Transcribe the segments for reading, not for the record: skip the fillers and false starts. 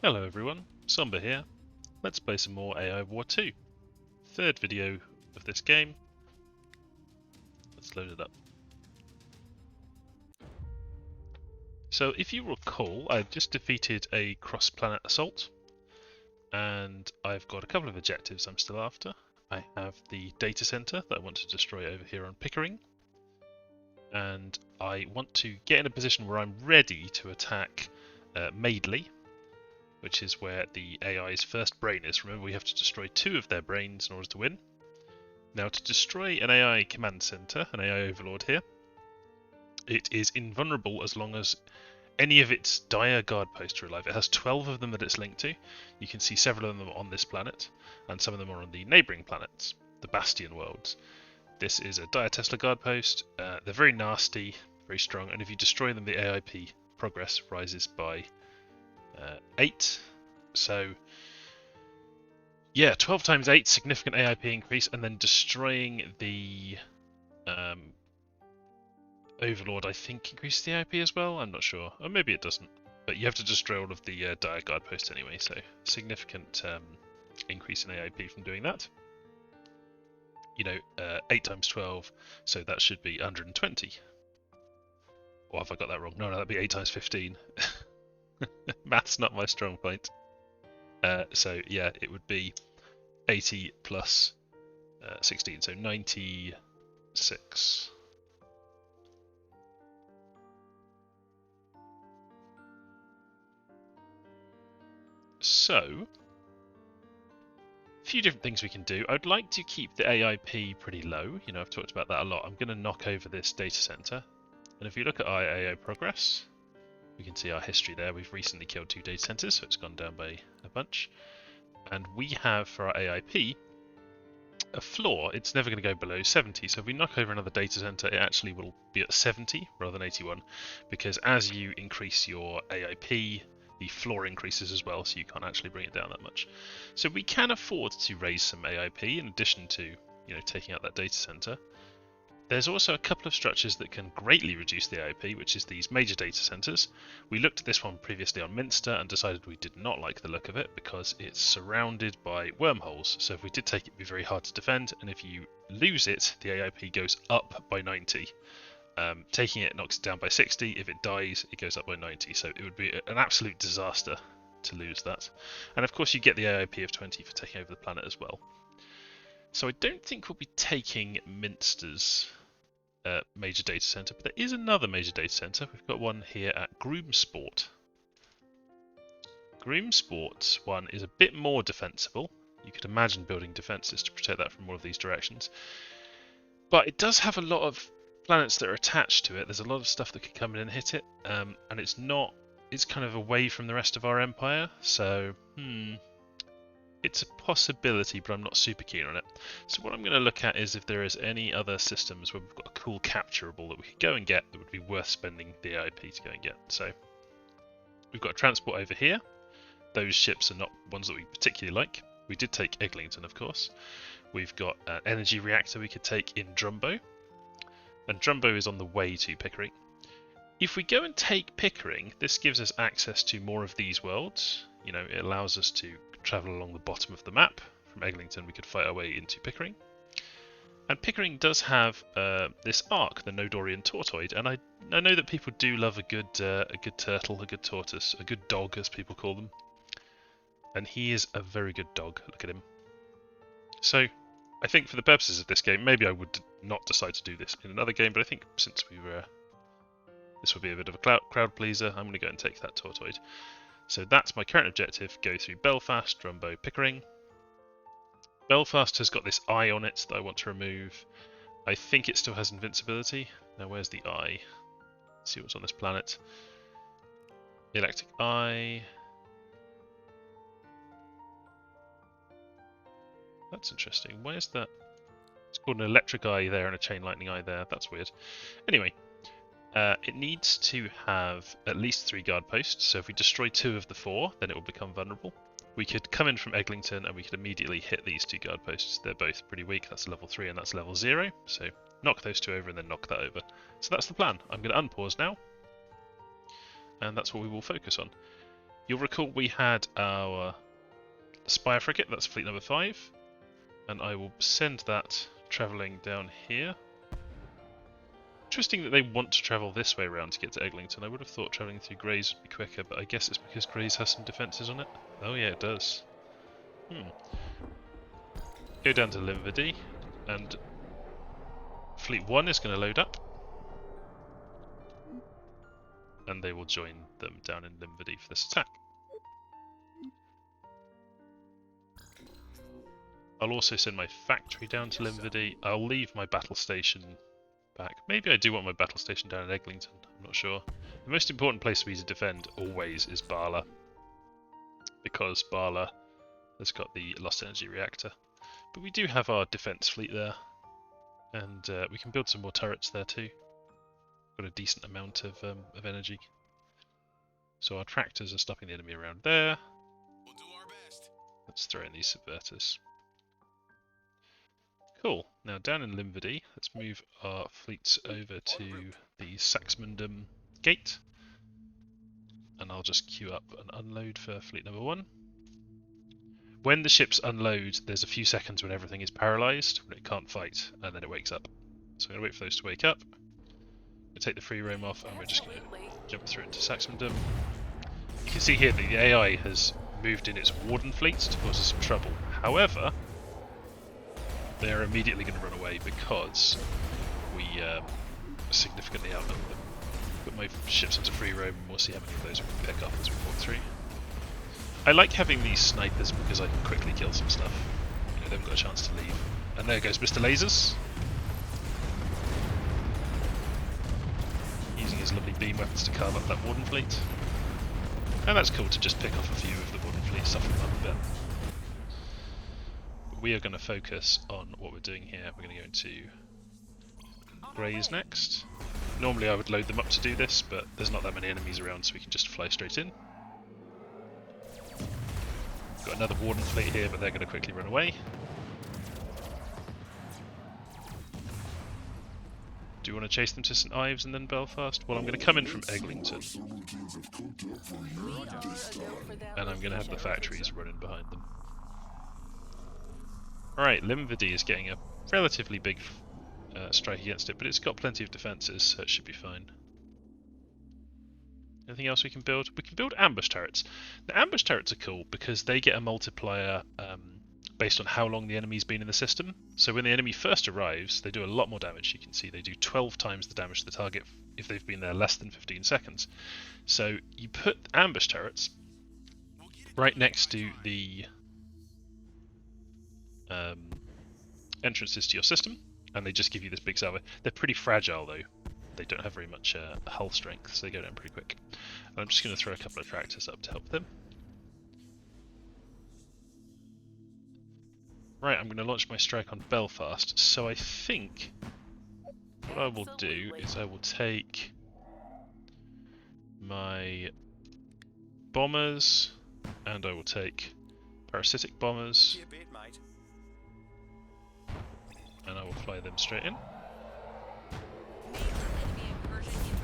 Hello everyone, Somber here. Let's play some more AI War 2. Third video of this game. Let's load it up. So if you recall, I've just defeated a cross-planet assault, and I've got a couple of objectives I'm still after. I have the data center that I want to destroy over here on Pickering, and I want to get in a position where I'm ready to attack Madeley, which is where the AI's first brain is. Remember, we have to destroy 2 of their brains in order to win. Now, to destroy an AI command center, an AI overlord here, it is invulnerable as long as any of its dire guard posts are alive. It has 12 of them that it's linked to. You can see several of them on this planet, and some of them are on the neighbouring planets, the Bastion worlds. This is a dire Tesla guard post. They're very nasty, very strong, and if you destroy them, the AIP progress rises by 8. So yeah, 12 times 8, significant AIP increase, and then destroying the Overlord, I think, increases the AIP as well. I'm not sure, or maybe it doesn't. But you have to destroy all of the dire guard posts anyway, so significant increase in AIP from doing that. You know, 8 times 12, so that should be 120. Or have I got that wrong? No, that'd be 8 times 15. Math's not my strong point. So yeah, it would be 80 plus 16, so 96. So, a few different things we can do. I'd like to keep the AIP pretty low. You know, I've talked about that a lot. I'm going to knock over this data center. And if you look at our AI progress, we can see our history there. We've recently killed 2 data centers, so it's gone down by a bunch. And we have, for our AIP, a floor. It's never going to go below 70. So if we knock over another data center, it actually will be at 70 rather than 81. Because as you increase your AIP, the floor increases as well, so you can't actually bring it down that much. So we can afford to raise some AIP in addition to, you know, taking out that data center. There's also a couple of structures that can greatly reduce the AIP, which is these major data centers. We looked at this one previously on Minster and decided we did not like the look of it because it's surrounded by wormholes. So if we did take it, it'd be very hard to defend, and if you lose it, the AIP goes up by 90. Taking it knocks it down by 60. If it dies, it goes up by 90. So it would be an absolute disaster to lose that. And of course, you get the AIP of 20 for taking over the planet as well. So I don't think we'll be taking Minster's major data center, but there is another major data center. We've got one here at Groomsport. Groomsport one is a bit more defensible. You could imagine building defenses to protect that from all of these directions. But it does have a lot of planets that are attached to it. There's a lot of stuff that could come in and hit it, and it's kind of away from the rest of our empire, so it's a possibility, but I'm not super keen on it. So what I'm going to look at is if there is any other systems where we've got a cool capturable that we could go and get that would be worth spending the AIP to go and get. So we've got a transport over here. Those ships are not ones that we particularly like. We did take Eglinton, of course. We've got an energy reactor we could take in Drumbo. And Drumbo is on the way to Pickering. If we go and take Pickering, this gives us access to more of these worlds. You know, it allows us to travel along the bottom of the map. From Eglinton, we could fight our way into Pickering. And Pickering does have this arc, the Nodorian Tortoid, and I know that people do love a good turtle, a good tortoise, a good dog, as people call them. And he is a very good dog. Look at him. So, I think for the purposes of this game, maybe I would not decide to do this in another game, but I think since this will be a bit of a crowd pleaser, I'm going to go and take that Tortoid. So that's my current objective, go through Belfast, Drumbo, Pickering. Belfast has got this eye on it that I want to remove. I think it still has invincibility. Now where's the eye? Let's see what's on this planet. Electric eye. That's interesting. Why is that? It's called an electric eye there and a chain lightning eye there. That's weird. Anyway, it needs to have at least 3 guard posts. So if we destroy 2 of the 4, then it will become vulnerable. We could come in from Eglinton and we could immediately hit these 2 guard posts. They're both pretty weak. That's level 3 and that's level 0. So knock those 2 over and then knock that over. So that's the plan. I'm going to unpause now. And that's what we will focus on. You'll recall we had our Spire frigate, that's fleet number 5, and I will send that travelling down here. Interesting that they want to travel this way around to get to Eglinton. I would have thought travelling through Grays would be quicker, but I guess it's because Grays has some defences on it. Oh yeah, it does. Go down to Limvady, and Fleet 1 is going to load up. And they will join them down in Limvady for this attack. I'll also send my factory down to Limvady. I'll leave my battle station back. Maybe I do want my battle station down in Eglinton, I'm not sure. The most important place for me to defend always is Bala, because Bala has got the lost energy reactor. But we do have our defence fleet there, and we can build some more turrets there too. Got a decent amount of energy. So our tractors are stopping the enemy around there. We'll do our best. Let's throw in these subverters. Cool. Now down in Limvady, let's move our fleets over to the Saxmundham gate. And I'll just queue up an unload for fleet number 1. When the ships unload, there's a few seconds when everything is paralysed, when it can't fight, and then it wakes up. So I'm going to wait for those to wake up. We'll take the free roam off, and we're just going to jump through into Saxmundham. You can see here that the AI has moved in its Warden fleet to cause us some trouble. However, they are immediately going to run away because we significantly outnumber them. Put my ships into free roam, and we'll see how many of those we can pick up as we walk through. I like having these snipers because I can quickly kill some stuff. You know, they haven't got a chance to leave. And there goes Mr. Lasers. Using his lovely beam weapons to carve up that Warden fleet. And that's cool to just pick off a few of the Warden fleet, soften them up a bit. But we are going to focus on what we're doing here. We're going to go into Greys next. Normally I would load them up to do this, but there's not that many enemies around, so we can just fly straight in. Got another Warden fleet here, but they're going to quickly run away. Do you want to chase them to St Ives and then Belfast? Well, I'm going to come in from Eglinton. And I'm going to have the factories running behind them. Alright, Limvady is getting a relatively big strike against it, but it's got plenty of defences, so it should be fine. Anything else we can build? We can build ambush turrets. Now, ambush turrets are cool because they get a multiplier based on how long the enemy's been in the system. So when the enemy first arrives, they do a lot more damage. You can see they do 12 times the damage to the target if they've been there less than 15 seconds. So you put ambush turrets right next to the entrances to your system, and they just give you this big salvo. They're pretty fragile though. They don't have very much hull strength, so they go down pretty quick. And I'm just going to throw a couple of tractors up to help them. Right, I'm going to launch my strike on Belfast. So I think what I will do is I will take my bombers, and I will take parasitic bombers, and I will fly them straight in.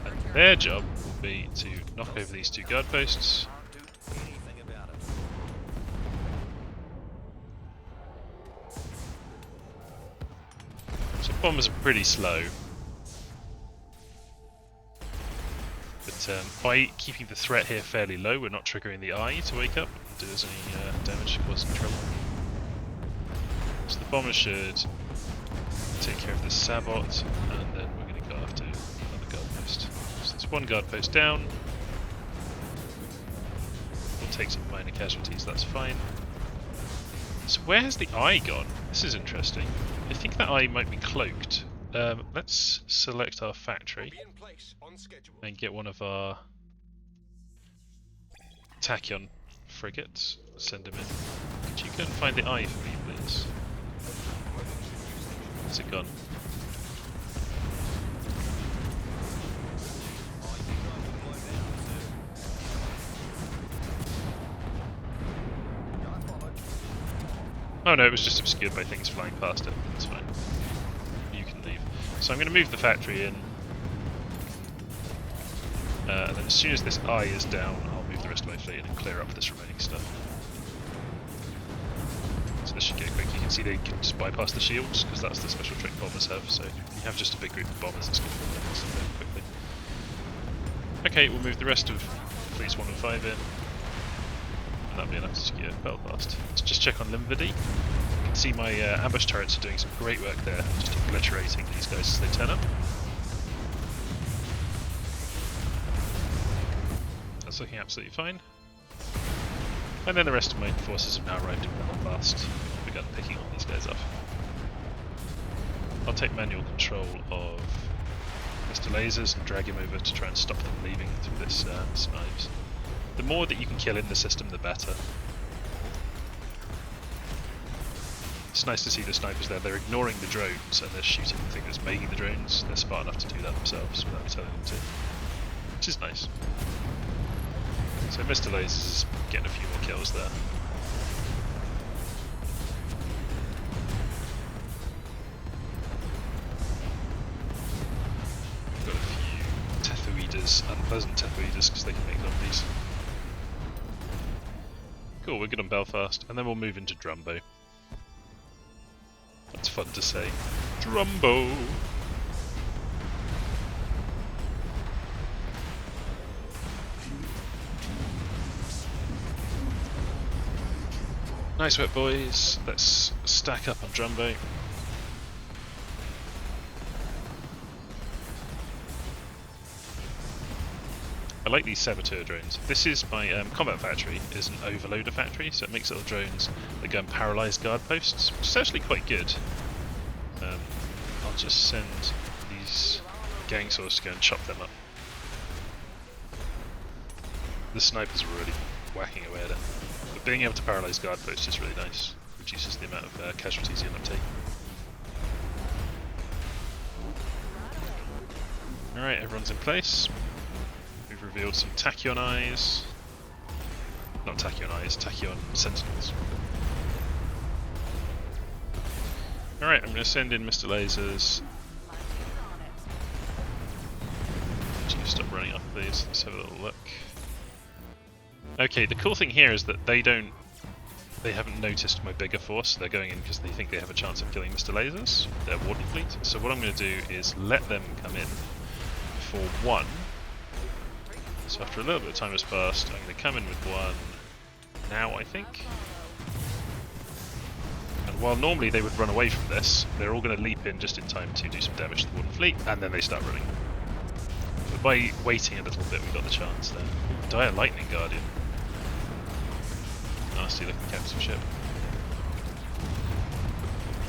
And their job will be to knock over these 2 guard posts. So bombers are pretty slow, but by keeping the threat here fairly low, we're not triggering the eye to wake up and do us any damage to cause some trouble. So the bombers should take care of this sabot, and then we're going to go after another guard post. So there's 1 guard post down. We'll take some minor casualties, that's fine. So where has the eye gone? This is interesting. I think that eye might be cloaked. Let's select our factory and get one of our tachyon frigates. Send him in. Could you go and find the eye for me, please? Where's it gone? Oh no, it was just obscured by things flying past it. That's fine. You can leave. So I'm going to move the factory in. And then as soon as this eye is down, I'll move the rest of my fleet in and clear up this remaining stuff. So this should get quick. You can see they can just bypass the shields, because that's the special trick bombers have, so you have just a big group of bombers that's going to kill them very quickly. Okay, we'll move the rest of fleets 1 and 5 in, and that'll be enough to secure Belfast. Let's just check on Limvady. You can see my ambush turrets are doing some great work there, just obliterating these guys as they turn up. That's looking absolutely fine. And then the rest of my forces have now arrived in Belfast and begun picking all these guys off. I'll take manual control of Mr. Lasers and drag him over to try and stop them leaving through this snipes. The more that you can kill in the system, the better. It's nice to see the snipers there. They're ignoring the drones and they're shooting the thing that's making the drones. They're smart enough to do that themselves without me telling them to, which is nice. So Mr. Lasers is getting a few more kills there. Got a few Tethoidas, unpleasant Tethoidas, because they can make zombies. Cool, we're good on Belfast, and then we'll move into Drumbo. That's fun to say. Drumbo! Nice work, boys. Let's stack up on Drumbo. I like these saboteur drones. This is my combat factory. Is an overloader factory, so it makes little drones that go and paralyse guard posts, which is actually quite good. I'll just send these gang saws to go and chop them up. The snipers are really whacking away at it. But being able to paralyse guard posts is really nice. Reduces the amount of casualties you end up taking. Alright, everyone's in place. We've revealed some Tachyon eyes. Not Tachyon eyes, Tachyon sentinels. Alright, I'm going to send in Mr. Lasers. Would you stop running off, please? Let's have a little look. Okay, the cool thing here is that they haven't noticed my bigger force. They're going in because they think they have a chance of killing Mr. Lasers, their warden fleet. So what I'm going to do is let them come in for one. So after a little bit of time has passed, I'm going to come in with one now, I think. And while normally they would run away from this, they're all going to leap in just in time to do some damage to the warden fleet, and then they start running. But by waiting a little bit, we got the chance there. Dire Lightning Guardian. Nasty looking capital ship.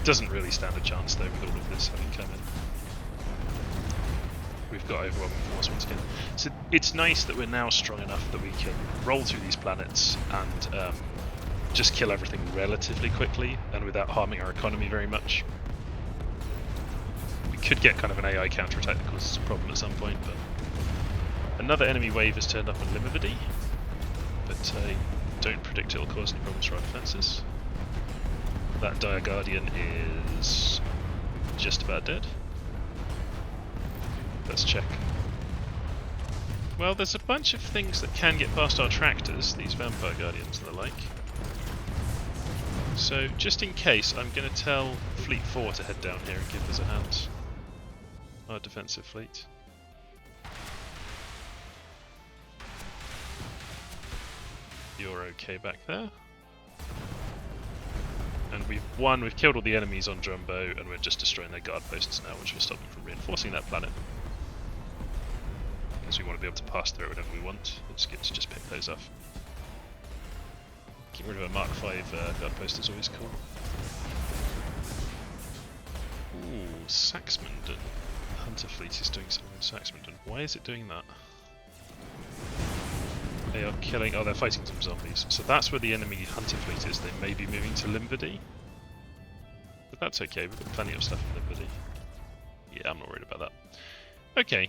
Doesn't really stand a chance though with all of this having come in. We've got overwhelming force once again. So it's nice that we're now strong enough that we can roll through these planets and just kill everything relatively quickly and without harming our economy very much. We could get kind of an AI counterattack that causes a problem at some point, but another enemy wave has turned up on Limvady, but I don't predict it'll cause any problems for our defences. That Dire Guardian is just about dead. Let's check. Well, there's a bunch of things that can get past our tractors, these Vampire Guardians and the like. So, just in case, I'm going to tell Fleet 4 to head down here and give us a hand. Our defensive fleet. You're okay back there. And we've killed all the enemies on Drumbo, and we're just destroying their guard posts now, which will stop them from reinforcing that planet. Because we want to be able to pass through it whenever we want. It's good to just pick those off. Getting rid of a Mark 5 guard post is always cool. Ooh, Saxmundon. Hunter fleet is doing something in Saxmundon. Why is it doing that? They are killing... Oh, they're fighting some zombies. So that's where the enemy hunter fleet is. They may be moving to Limvady. But that's okay, we've got plenty of stuff in Limvady. Yeah, I'm not worried about that. Okay,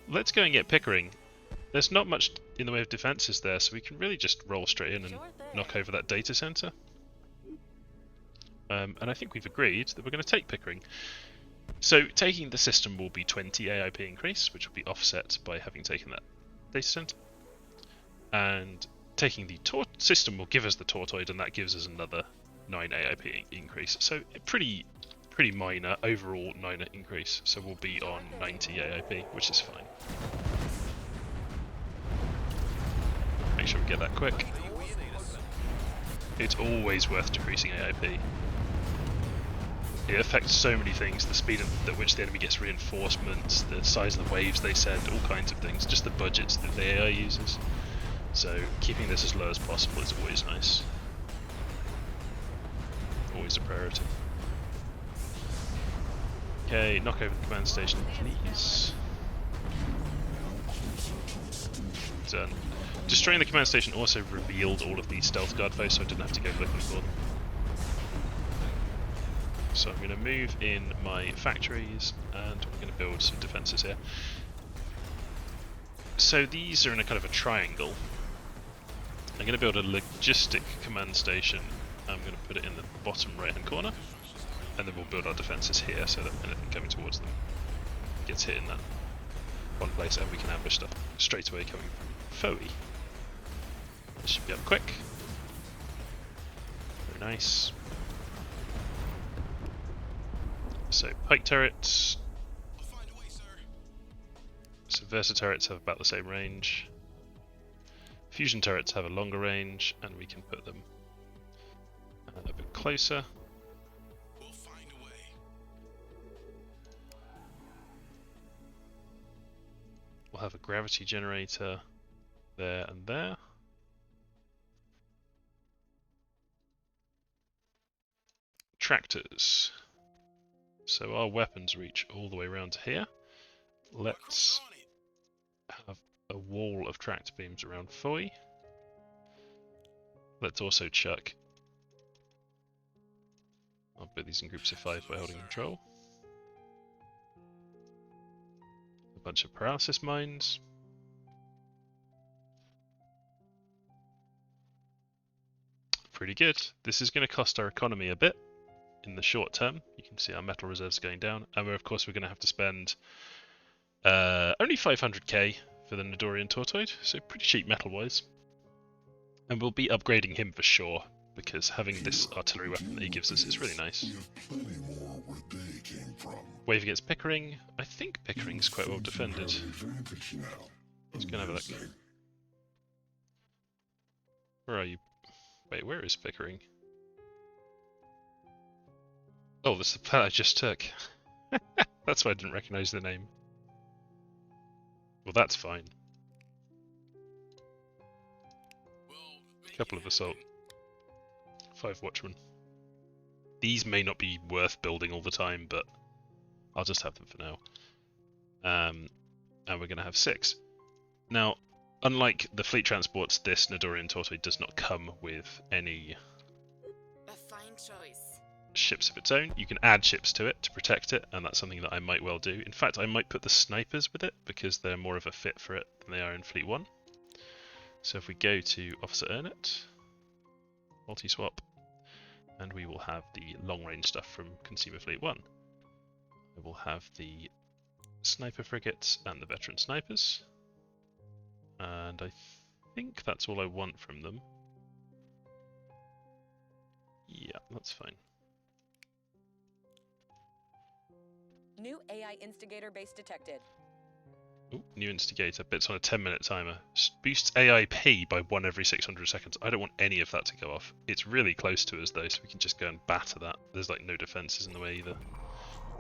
let's go and get Pickering. There's not much in the way of defences there, so we can really just roll straight in and knock over that data centre. And I think we've agreed that we're going to take Pickering. So taking the system will be 20 AIP increase, which will be offset by having taken that data centre. And taking the system will give us the Tortoid, and that gives us another 9 AIP increase. So pretty minor overall 9 increase. So we'll be on 90 AIP, which is fine. Make sure we get that quick. It's always worth decreasing AIP. It affects so many things, the speed at which the enemy gets reinforcements, the size of the waves they send, all kinds of things, just the budgets that the AI uses. So keeping this as low as possible is always nice. Always a priority. Okay, knock over the command station, please. Done. Destroying the command station also revealed all of these stealth guard foes, so I didn't have to go looking for them. So I'm going to move in my factories, and we're going to build some defences here. So these are in a kind of a triangle. I'm going to build a logistic command station. I'm going to put it in the bottom right hand corner, and then we'll build our defences here so that anything coming towards them gets hit in that one place, and we can ambush stuff straight away coming from foe. This should be up quick. Very nice. So pike turrets, subversive turrets have about the same range. Fusion turrets have a longer range, and we can put them a bit closer. We'll find a way. We'll have a gravity generator there and there. Tractors. So our weapons reach all the way around to here. Let's have a wall of tractor beams around Foy. Let's also chuck. I'll put these in groups of 5 by holding control. A bunch of paralysis mines. Pretty good. This is going to cost our economy a bit in the short term. You can see our metal reserves going down, and of course we're going to have to spend only 500k for the Nidorian Tortoid, so pretty cheap metal-wise. And we'll be upgrading him for sure, because having this artillery weapon that he gives us is really nice. Wave against Pickering. I think Pickering's quite well defended. Let's go and have a look. Where are you? Wait, where is Pickering? Oh, this is the plan I just took. That's why I didn't recognise the name. Well, that's fine. Couple of assault. 5 watchmen. These may not be worth building all the time, but I'll just have them for now. And we're going to have 6. Now, unlike the fleet transports, this Nidorian Tortoid does not come with any ships of its own. You can add ships to it to protect it, and that's something that I might well do. In fact, I might put the snipers with it, because they're more of a fit for it than they are in Fleet 1. So if we go to Officer Earn It, multi-swap, and we will have the long-range stuff from Consumer Fleet 1. We will have the sniper frigates and the veteran snipers. And I think that's all I want from them. Yeah, that's fine. New AI instigator base detected. Ooh, new instigator. Bits on a 10-minute timer. Boosts AIP by 1 every 600 seconds. I don't want any of that to go off. It's really close to us though, so we can just go and batter that. There's like no defences in the way either.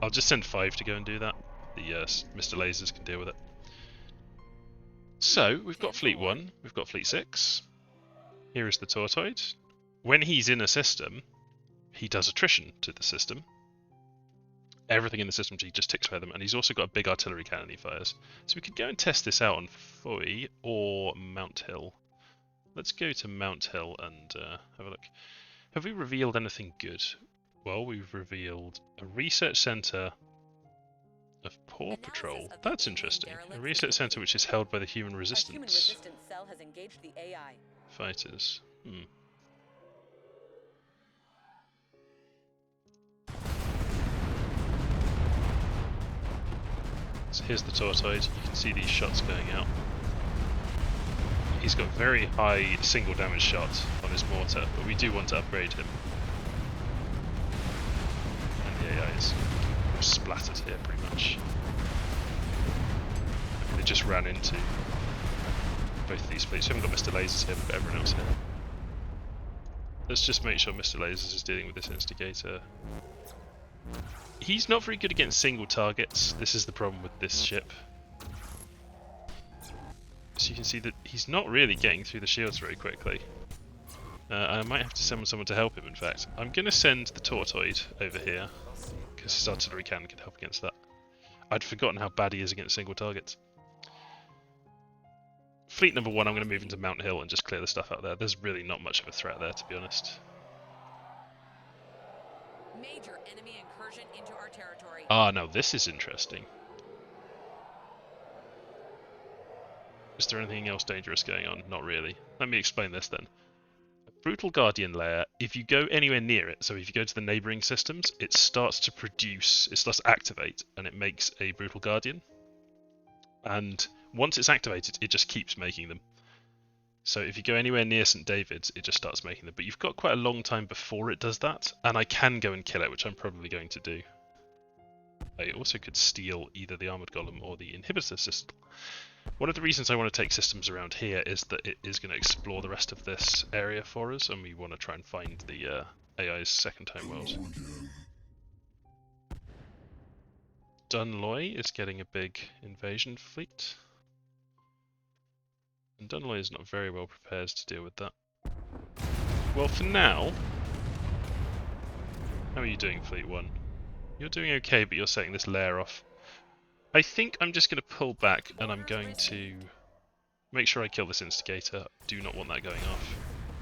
I'll just send 5 to go and do that. The Mr. Lasers can deal with it. So, we've got Fleet 1, we've got Fleet 6. Here is the Tortoid. When he's in a system, he does attrition to the system. Everything in the system, he just ticks by them, and he's also got a big artillery cannon he fires. So we could go and test this out on Foy or Mount Hill. Let's go to Mount Hill and have a look. Have we revealed anything good? Well, we've revealed a research centre of Paw Patrol. That's interesting. A research centre which is held by the Human Resistance cell has engaged the AI. fighters. So here's the Tortoid. You can see these shots going out. he's got very high single damage shot on his mortar, but we do want to upgrade him. And the AI is splattered here pretty much. They just ran into both of these fleets. We haven't got Mr. Lasers here, but everyone else here. Let's just make sure Mr. Lasers is dealing with this instigator. He's not very good against single targets. This is the problem with this ship. So you can see that he's not really getting through the shields very quickly. I might have to summon someone to help him, in fact. I'm going to send the Tortoid over here, because his artillery cannon can help against that. I'd forgotten how bad he is against single targets. Fleet number 1, I'm going to move into Mount Hill and just clear the stuff out there. There's really not much of a threat there, to be honest. Major enemy incursion into our territory. Ah, now this is interesting. Is there anything else dangerous going on? Not really. Let me explain this then. A Brutal Guardian layer, if you go anywhere near it, so if you go to the neighbouring systems, it starts to produce, it starts to activate, and it makes a Brutal Guardian. And once it's activated, it just keeps making them. So if you go anywhere near St. David's, it just starts making them. But you've got quite a long time before it does that, and I can go and kill it, which I'm probably going to do. I also could steal either the Armoured Golem or the Inhibitor system. One of the reasons I want to take systems around here is that it is going to explore the rest of this area for us, and we want to try and find the AI's second home world. Dunloy is getting a big invasion fleet. And Dunloy is not very well prepared to deal with that. Well, for now... How are you doing, Fleet 1? You're doing okay, but you're setting this layer off. I think I'm just going to pull back, and I'm going to make sure I kill this instigator. Do not want that going off.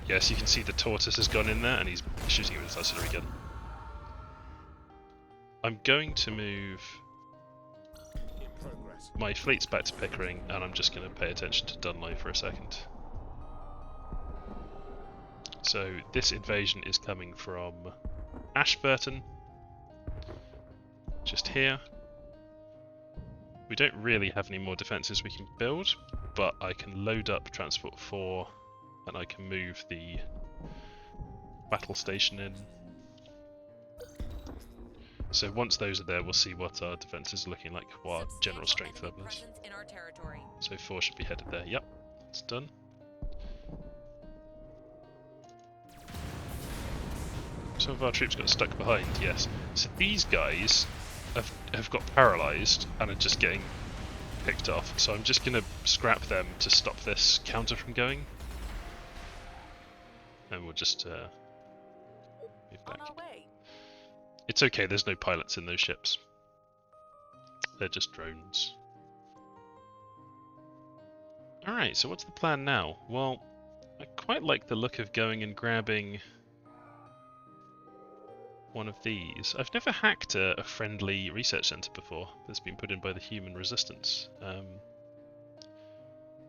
Yes, you can see the tortoise has gone in there, and he's shooting with his artillery gun. I'm going to move my fleets back to Pickering, and I'm just going to pay attention to Dunloy for a second. So this invasion is coming from Ashburton, just here. We don't really have any more defences we can build, but I can load up Transport 4 and I can move the battle station in. So once those are there, we'll see what our defences are looking like, what our general strength level is. So 4 should be headed there. Yep, it's done. Some of our troops got stuck behind, yes. So these guys have got paralysed and are just getting picked off. So I'm just going to scrap them to stop this counter from going. And we'll just move back. It's okay, there's no pilots in those ships. They're just drones. Alright, so what's the plan now? Well, I quite like the look of going and grabbing one of these. I've never hacked a friendly research centre before that's been put in by the human resistance.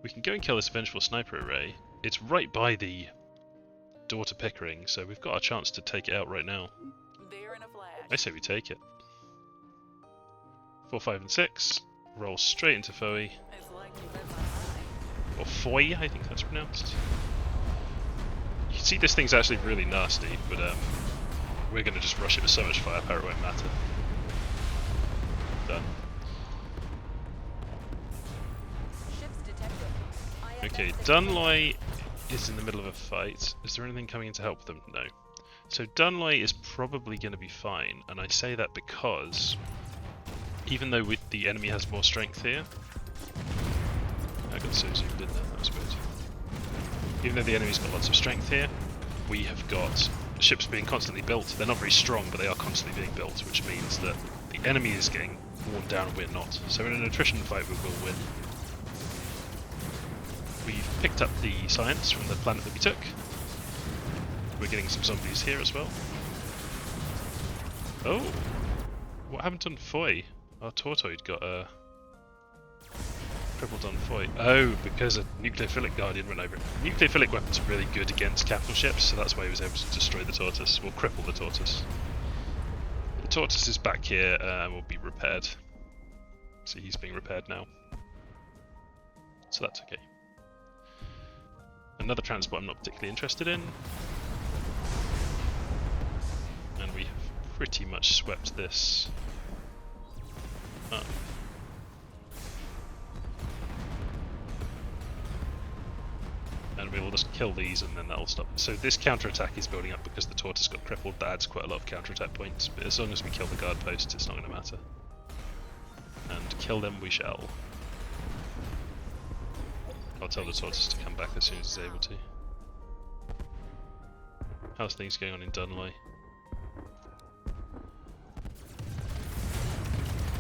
We can go and kill this vengeful sniper array. It's right by the door to Pickering, so we've got a chance to take it out right now. I say we take it. 4, 5 and 6. Roll straight into Foy. Or Foy, I think that's pronounced. You can see this thing's actually really nasty, but we're going to just rush it with so much firepower it won't matter. Done. Okay, Dunloy is in the middle of a fight. Is there anything coming in to help them? No. So Dunloy is probably going to be fine, and I say that because even though the enemy has more strength here... I got so zoomed in there, that was weird. Even though the enemy's got lots of strength here, we have got ships being constantly built. They're not very strong, but they are constantly being built, which means that the enemy is getting worn down and we're not. So in an attrition fight we will win. We've picked up the science from the planet that we took. We're getting some zombies here as well. Oh! What happened on Foy? Our Tortoid got crippled on Foy. Oh, because a nucleophilic guardian went over it. Nucleophilic weapons are really good against capital ships, so that's why he was able to destroy the tortoise, or cripple the tortoise. The tortoise is back here and will be repaired. So he's being repaired now. So that's okay. Another transport I'm not particularly interested in. And we have pretty much swept this up. And we will just kill these and then that'll stop. So this counterattack is building up because the tortoise got crippled. That adds quite a lot of counterattack points, but as long as we kill the guard posts, it's not going to matter. And kill them we shall. I'll tell the tortoise to come back as soon as he's able to. How's things going on in Dunloy?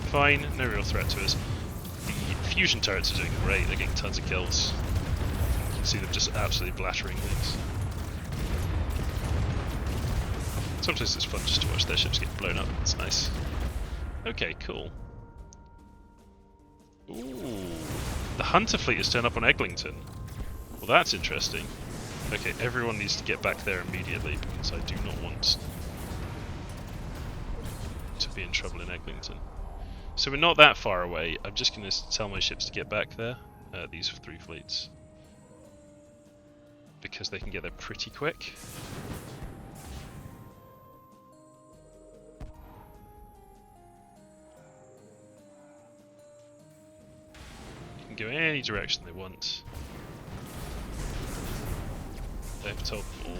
Fine, no real threat to us. The fusion turrets are doing great, they're getting tons of kills. You can see them just absolutely blattering things. Sometimes it's fun just to watch their ships get blown up, it's nice. Okay, cool. Ooh, the Hunter fleet has turned up on Eglinton. Well, that's interesting. Okay, everyone needs to get back there immediately because I do not want to be in trouble in Eglinton. So we're not that far away. I'm just going to tell my ships to get back there, these 3 fleets, because they can get there pretty quick. You can go any direction they want. They've told them all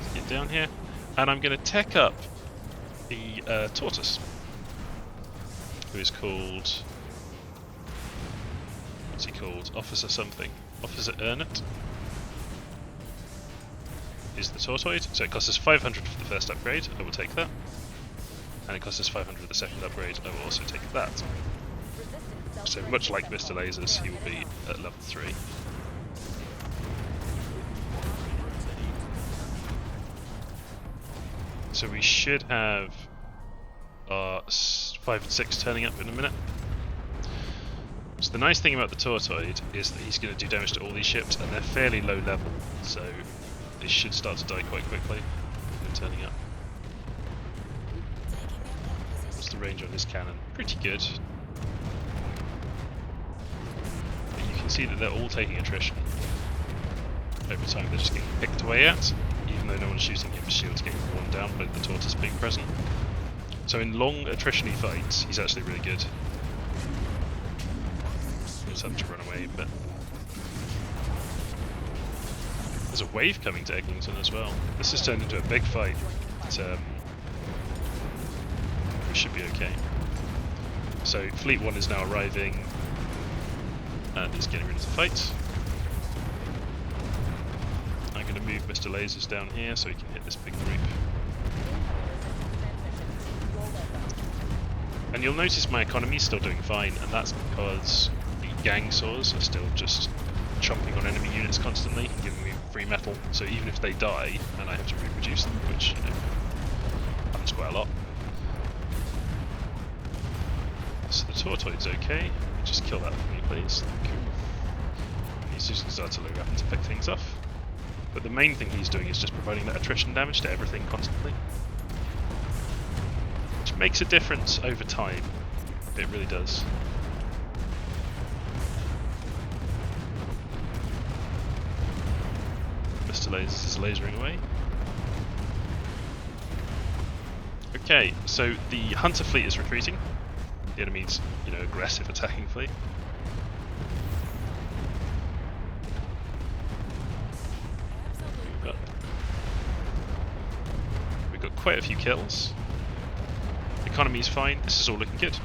to get down here, and I'm going to tech up the tortoise, who is called, what's he called? Officer something. Officer Ernest is the tortoid, so it costs us 500 for the first upgrade, I will take that. And it costs us 500 for the second upgrade, I will also take that. So much like Mr. Lasers, he will be at level 3. So we should have our 5 and 6 turning up in a minute. So the nice thing about the Tortoid is that he's going to do damage to all these ships, and they're fairly low level, so they should start to die quite quickly when turning up. What's the range on his cannon? Pretty good. But you can see that they're all taking attrition. Over time they're just getting picked away at, even though no one's shooting him, his shield's getting worn down by the Tortoise being present. So in long attrition-y fights, he's actually really good. Just have to run away, but there's a wave coming to Eglinton as well. This has turned into a big fight, but we should be okay. So Fleet 1 is now arriving and is getting ready to fight. I'm going to move Mr. Lasers down here so he can hit this big group. And you'll notice my economy is still doing fine, and that's because the gang saws are still just chomping on enemy units constantly and giving me free metal. So even if they die and I have to reproduce them, which, you know, happens quite a lot. So the Tortoid's okay. Just kill that for me, please. Thank you. He's using his artillery weapon to pick things off. But the main thing he's doing is just providing that attrition damage to everything constantly. Which makes a difference over time. It really does. Mr. Lasers is lasering away. Okay, so the Hunter fleet is retreating. The enemy's, you know, aggressive attacking fleet. We've got quite a few kills. Economy's fine. This is all looking good.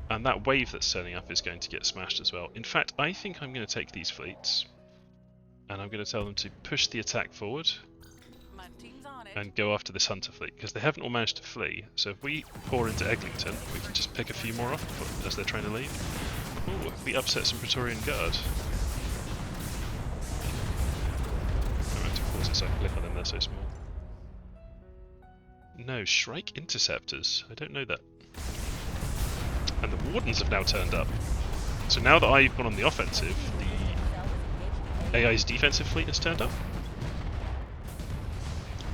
And that wave that's turning up is going to get smashed as well. In fact, I think I'm going to take these fleets and I'm going to tell them to push the attack forward and go after this Hunter fleet, because they haven't all managed to flee. So if we pour into Eglinton, we can just pick a few more off as they're trying to leave. Ooh, we upset some Praetorian Guard. I'm going to pause it so I can click on them, they're so small. No, Shrike Interceptors. I don't know that. And the Wardens have now turned up. So now that I've gone on the offensive, the AI's defensive fleet has turned up.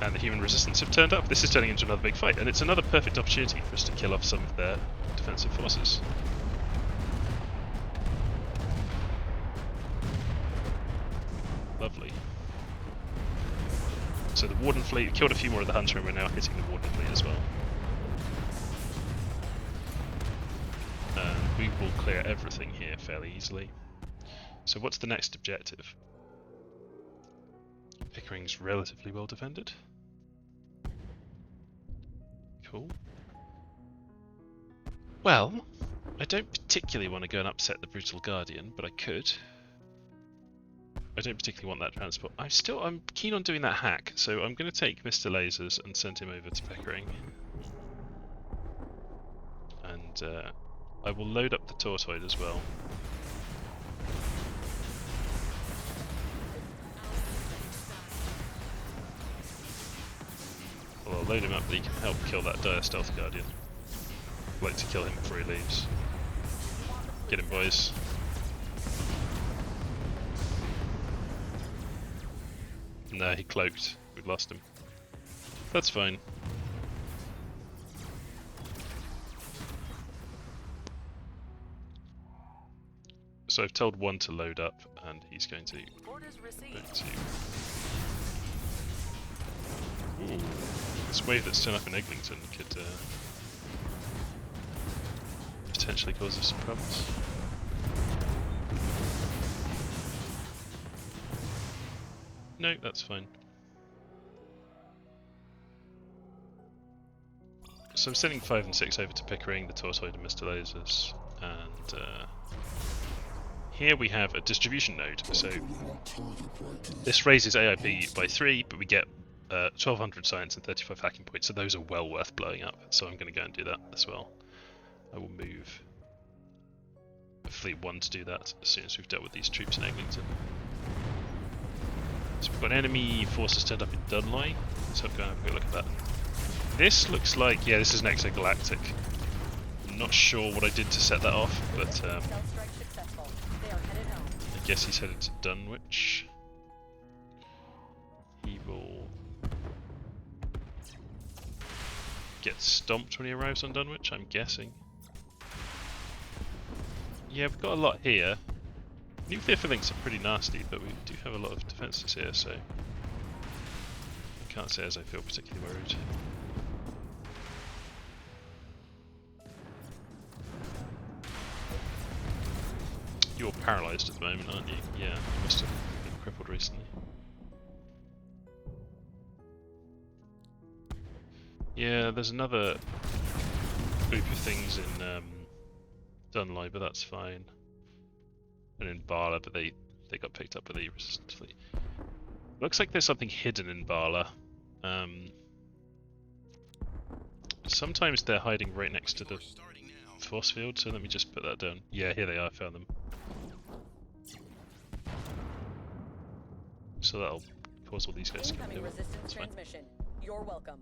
And the human resistance have turned up. This is turning into another big fight, and it's another perfect opportunity for us to kill off some of their defensive forces. Lovely. So the Warden fleet killed a few more of the Hunter, and we're now hitting the Warden fleet as well. And we will clear everything here fairly easily. So what's the next objective? Pickering's relatively well defended. Cool. Well, I don't particularly want to go and upset the Brutal Guardian, but I could. I don't particularly want that transport. I'm keen on doing that hack, so I'm going to take Mr. Lasers and send him over to Pickering. And I will load up the Tortoid as well. Well, I'll load him up that he can help kill that Dire Stealth Guardian. I'd like to kill him before he leaves. Get him, boys. No, he cloaked. We've lost him. That's fine. So I've told one to load up, and he's going to... Ooh, this wave that's turned up in Eglinton could potentially cause us some problems. No, that's fine. So I'm sending 5 and 6 over to Pickering, the Tortoid and Mr. Lasers, and here we have a distribution node. So this raises AIP by 3, but we get 1200 science and 35 hacking points, so those are well worth blowing up. So I'm going to go and do that as well. I will move Fleet 1 to do that as soon as we've dealt with these troops in Eglinton. So we've got enemy forces turned up in Dunloy, so I'm going to have a quick look at that. This looks like, yeah, this is an exogalactic. I'm not sure what I did to set that off, but I guess he's headed to Dunwich. He will get stomped when he arrives on Dunwich, I'm guessing. Yeah, we've got a lot here. Nuclear fillings are pretty nasty, but we do have a lot of defences here, so I can't say as I feel particularly worried. You're paralysed at the moment, aren't you? Yeah, you must have been crippled recently. Yeah, there's another group of things in Dunloy, but that's fine. And in Bala, but they got picked up by the resistant fleet. Looks like there's something hidden in Bala. Sometimes they're hiding right next to the force field, so let me just put that down. Yeah, here they are, I found them. So that'll cause all these guys to come over. That's fine. You're welcome.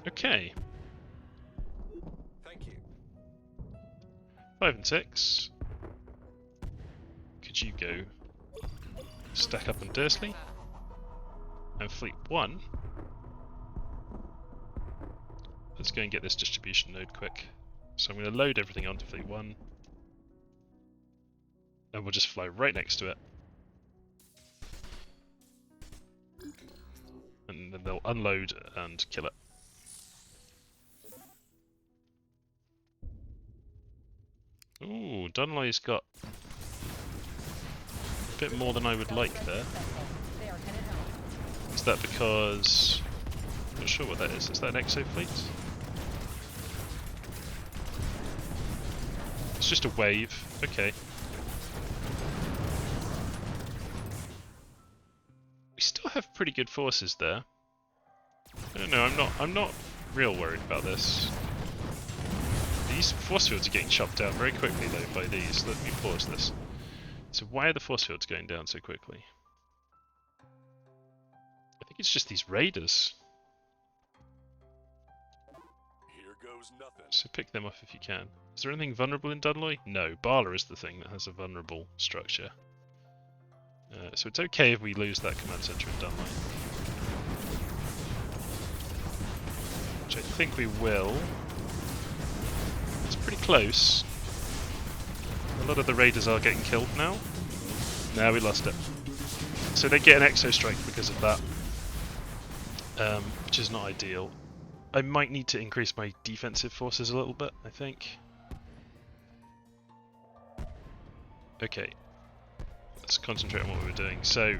Okay. Thank you. 5 and 6. Could you go stack up on Dursley? And Fleet 1. Let's go and get this distribution node quick. So I'm going to load everything onto Fleet 1. And we'll just fly right next to it. And then they'll unload and kill it. Ooh, Dunloy's got a bit more than I would like there. Is that because... I'm not sure what that is. Is that an exo fleet? It's just a wave. Okay. We still have pretty good forces there. I don't know, I'm not real worried about this. These force fields are getting chopped down very quickly though by these. Let me pause this. So why are the force fields going down so quickly? I think it's just these raiders. Here goes nothing. So pick them off if you can. Is there anything vulnerable in Dunloy? No, Bala is the thing that has a vulnerable structure. So it's okay if we lose that command centre in Dunloy. Which I think we will. It's pretty close. A lot of the raiders are getting killed now. Now we lost it. So they get an exo strike because of that, which is not ideal. I might need to increase my defensive forces a little bit, I think. Okay, let's concentrate on what we're doing. So,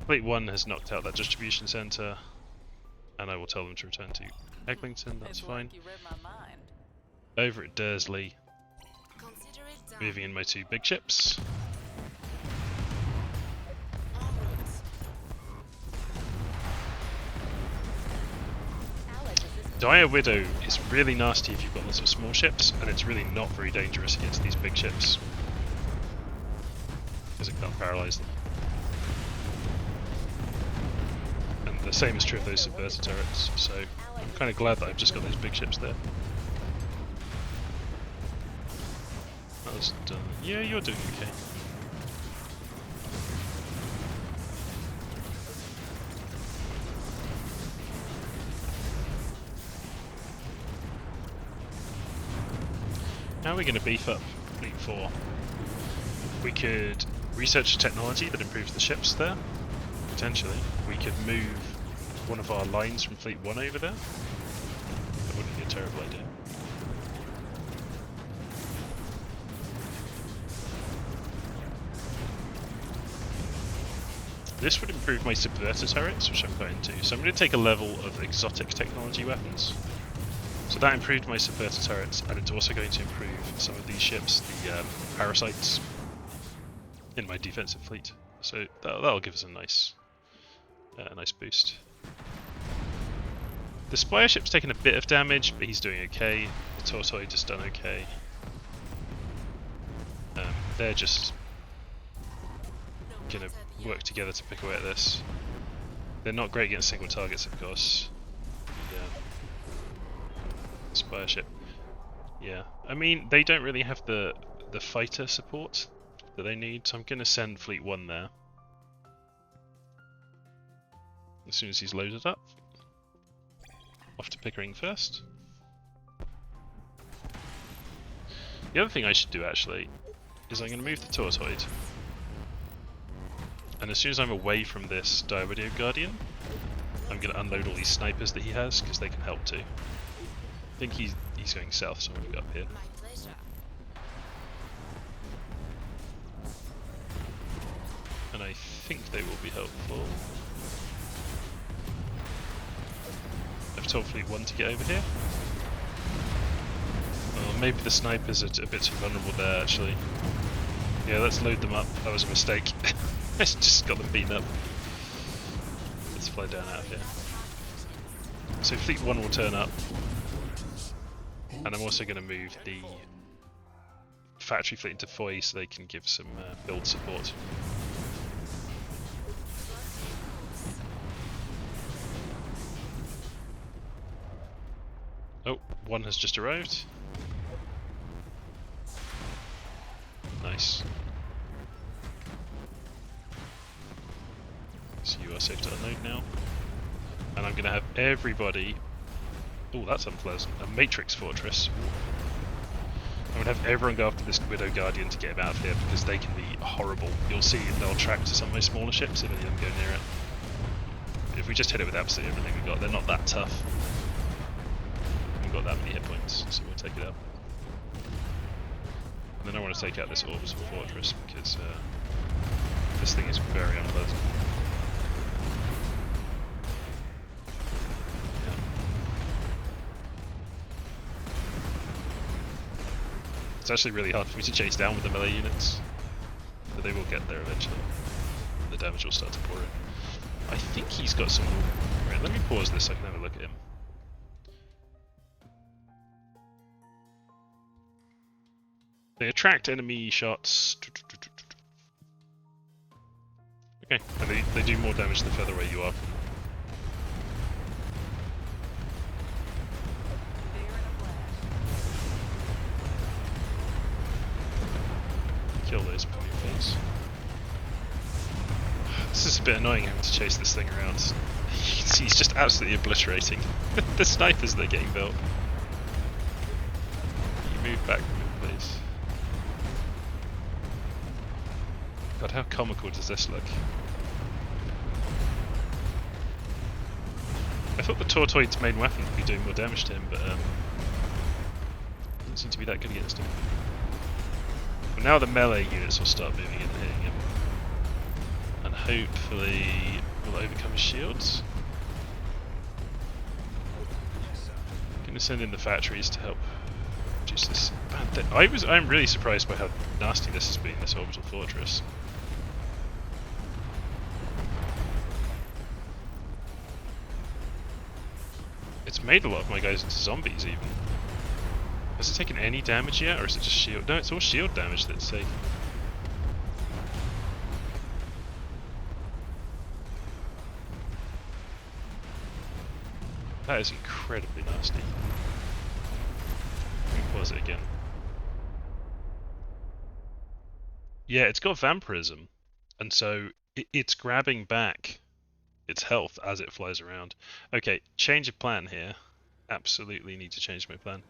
Fleet 1 has knocked out that distribution centre, and I will tell them to return to Eglinton, that's fine. Like you read my mind. Over at Dursley, Consider it done. moving in my 2 big ships. Onwards. Dire Widow is really nasty if you've got lots of small ships, and it's really not very dangerous against these big ships, because it can't paralyse them. And the same is true of those subverter turrets, so I'm kind of glad that I've just got those big ships there. That was done. Yeah, you're doing okay. How are we going to beef up Fleet 4? We could research the technology that improves the ships there, potentially. We could move one of our lines from Fleet 1 over there. That wouldn't be a terrible idea. This would improve my subverter turrets, which I'm going to. So I'm going to take a level of exotic technology weapons. So that improved my subverter turrets, and it's also going to improve some of these ships, the parasites, in my defensive fleet. So that'll give us a nice boost. The Spire ship's taken a bit of damage, but he's doing okay. The Tortoise has done okay. They're just gonna work together to pick away at this. They're not great against single targets, of course. Spire ship. Yeah, I mean, they don't really have the fighter support that they need, so I'm going to send Fleet 1 there. As soon as he's loaded up. Off to Pickering first. The other thing I should do, actually, is I'm going to move the Tortoise. And as soon as I'm away from this Dire Widow Guardian, I'm going to unload all these snipers that he has, because they can help too. I think he's going south, so I'm going to go up here. My pleasure. And I think they will be helpful. I've told Fleet 1 to get over here. Oh, maybe the snipers are a bit too vulnerable there, actually. Yeah, let's load them up. That was a mistake. I just got them beaten up. Let's fly down out of here. So Fleet 1 will turn up. And I'm also going to move the factory fleet into Foy so they can give some build support. Oh, 1 has just arrived. Nice. So you are safe to unload now. And I'm going to have everybody... Oh, that's unpleasant. A Matrix Fortress. I'm going to have everyone go after this Widow Guardian to get him out of here, because they can be horrible. You'll see they'll track to some of my smaller ships if any of them go near it. If we just hit it with absolutely everything we've got, they're not that tough. We've got that many hit points, so we'll take it out. And then I want to take out this Orbital Fortress, because this thing is very unpleasant. It's actually really hard for me to chase down with the melee units, but they will get there eventually. The damage will start to pour in. I think he's got some... Right, let me pause this so I can have a look at him. They attract enemy shots. Okay, and they do more damage the further away you are. Kill those before your face. This is a bit annoying having to chase this thing around. You can see he's just absolutely obliterating the snipers that are getting built. You move back from it, please. God, how comical does this look? I thought the Tortoide's main weapon would be doing more damage to him, but doesn't seem to be that good against him. But now the melee units will start moving in and hitting him. And hopefully we'll overcome his shields. Gonna send in the factories to help reduce this. I'm really surprised by how nasty this has been, this orbital fortress. It's made a lot of my guys into zombies even. Has it taken any damage yet, or is it just shield? No, it's all shield damage that's taken. That is incredibly nasty. Let me pause it again. Yeah, it's got vampirism, and so it's grabbing back its health as it flies around. Okay, change of plan here. Absolutely need to change my plan.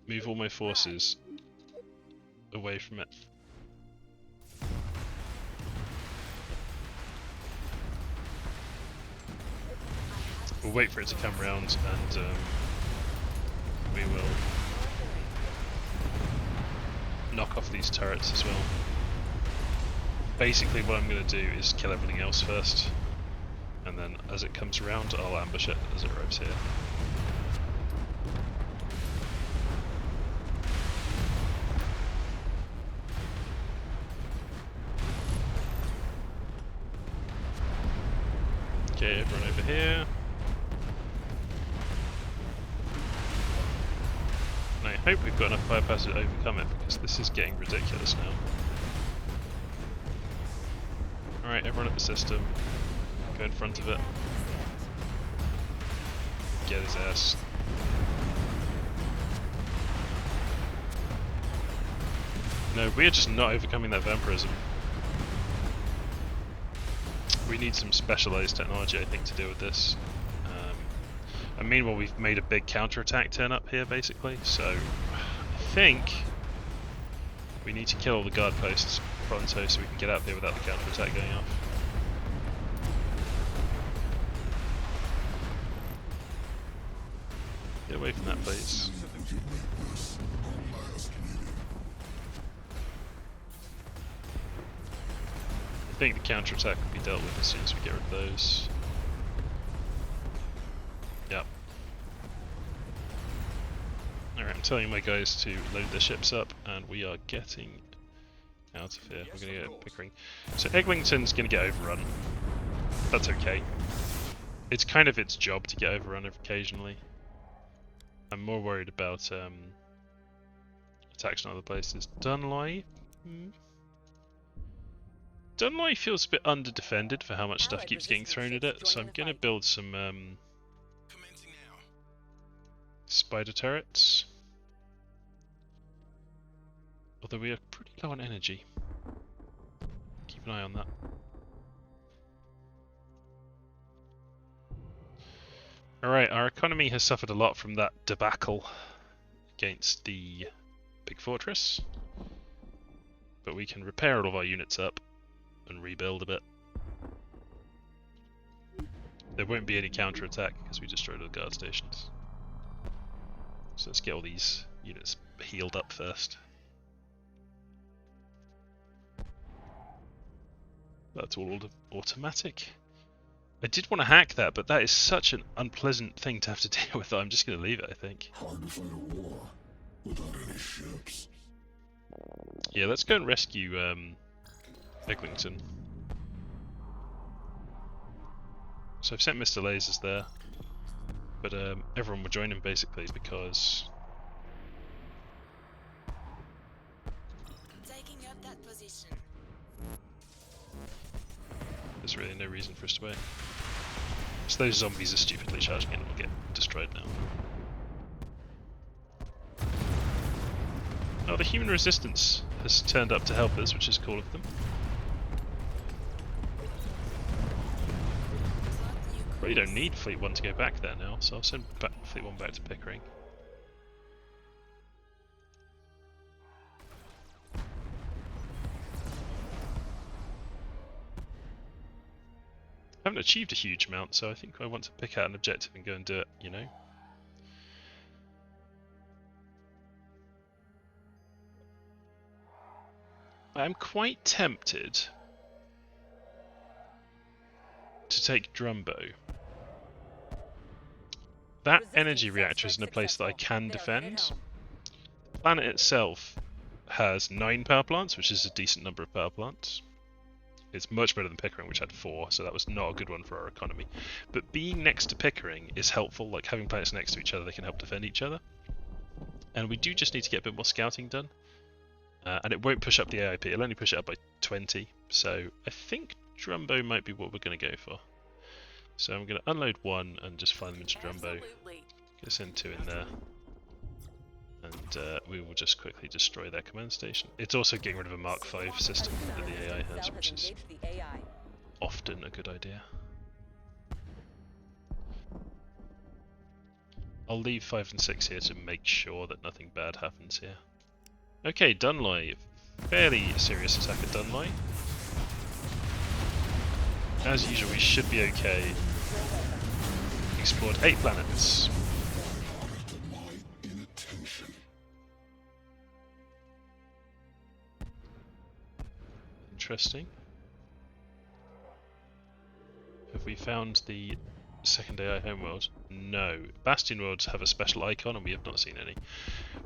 Move all my forces away from it. We'll wait for it to come round and we will knock off these turrets as well. Basically what I'm going to do is kill everything else first, and then as it comes around I'll ambush it as it arrives here. Okay, everyone over here. And I hope we've got enough firepower to overcome it, because this is getting ridiculous now. Alright, everyone at the system. Go in front of it. Get his ass. No, we're just not overcoming that vampirism. We need some specialized technology, I think, to deal with this. And meanwhile, we've made a big counterattack turn up here, basically. So, I think we need to kill all the guard posts pronto so we can get out there without the counterattack going off. Get away from that, please. I think the counterattack will be dealt with as soon as we get rid of those. Yep. Alright, I'm telling my guys to load their ships up, and we are getting out of here. We're going to get Pickering. So Eglinton's going to get overrun. That's okay. It's kind of its job to get overrun occasionally. I'm more worried about attacks on other places. Dunloy? Dunloy feels a bit under-defended for how much stuff keeps getting thrown at it, so I'm going to build some spider turrets. Although we are pretty low on energy. Keep an eye on that. Alright, our economy has suffered a lot from that debacle against the big fortress. But we can repair all of our units up and rebuild a bit. There won't be any counterattack because we destroyed all the guard stations. So let's get all these units healed up first. That's all automatic. I did want to hack that, but that is such an unpleasant thing to have to deal with that I'm just going to leave it, I think. Hard to fight a war without any ships. Yeah, let's go and rescue Eglinton. So I've sent Mr. Lasers there, but everyone will join him basically because Taking up that position. there's really no reason for us to wait. So those zombies are stupidly charging in and will get destroyed now. Oh, the human resistance has turned up to help us, which is cool of them. Really don't need Fleet 1 to go back there now, so I'll send Fleet 1 back to Pickering. haven't achieved a huge amount, so I think I want to pick out an objective and go and do it, you know. I'm quite tempted to take Drumbo. That energy reactor is in a place that I can defend. The planet itself has 9 power plants, which is a decent number of power plants. It's much better than Pickering, which had 4, so that was not a good one for our economy. But being next to Pickering is helpful, like having planets next to each other, they can help defend each other. And we do just need to get a bit more scouting done. And it won't push up the AIP, it'll only push it up by 20. So I think Drumbo might be what we're going to go for. So I'm going to unload 1 and just fly them into Drumbo. Get send 2 in there. And we will just quickly destroy their command station. It's also getting rid of a Mark V system that the AI has, which is often a good idea. I'll leave 5 and 6 here to make sure that nothing bad happens here. Okay, Dunloy. Fairly serious attack at Dunloy. As usual, we should be okay. Explored 8 planets. Interesting. Have we found the second AI homeworld? No. Bastion worlds have a special icon and we have not seen any.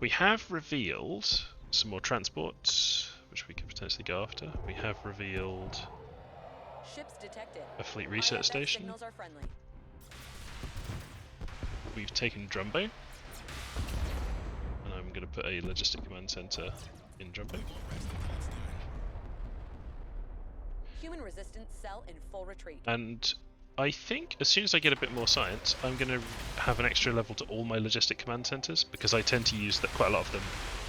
We have revealed some more transports, which we could potentially go after. We have revealed Ships detected. a fleet research station. Signals are friendly. We've taken Drumbo. And I'm going to put a logistic command center in Drumbo. Human resistance cell in full retreat. And I think as soon as I get a bit more science, I'm going to have an extra level to all my logistic command centers, because I tend to use quite a lot of them,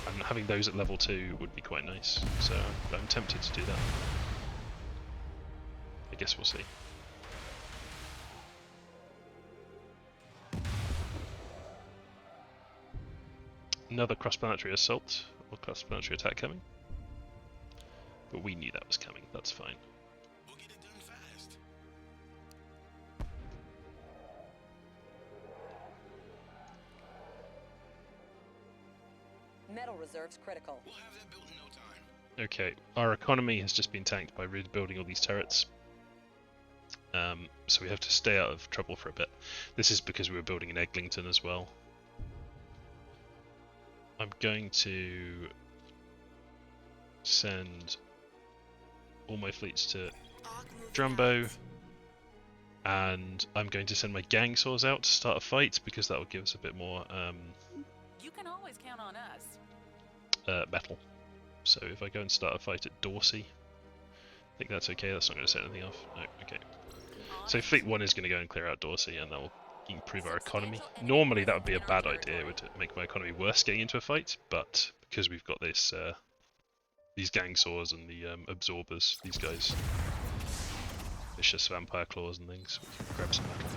and having those at level 2 would be quite nice. So I'm tempted to do that. I guess we'll see. Another cross-planetary assault, or cross-planetary attack coming. But we knew that was coming, that's fine. We'll get it done fast. Metal reserves critical. We'll have that built in no time. Okay, our economy has just been tanked by rebuilding all these turrets. So we have to stay out of trouble for a bit. This is because we were building in Eglinton as well. I'm going to send all my fleets to Drumbo, and I'm going to send my gang saws out to start a fight, because that will give us a bit more You can always count on us. metal. So if I go and start a fight at Dorsey, I think that's okay, that's not going to set anything off. No, okay. So Fleet 1 is going to go and clear out Dorsey, and that will improve our economy. Normally that would be a bad idea, it would make my economy worse getting into a fight, but because we've got this these gang saws and the absorbers, these guys, vicious vampire claws and things, we can grab some metal.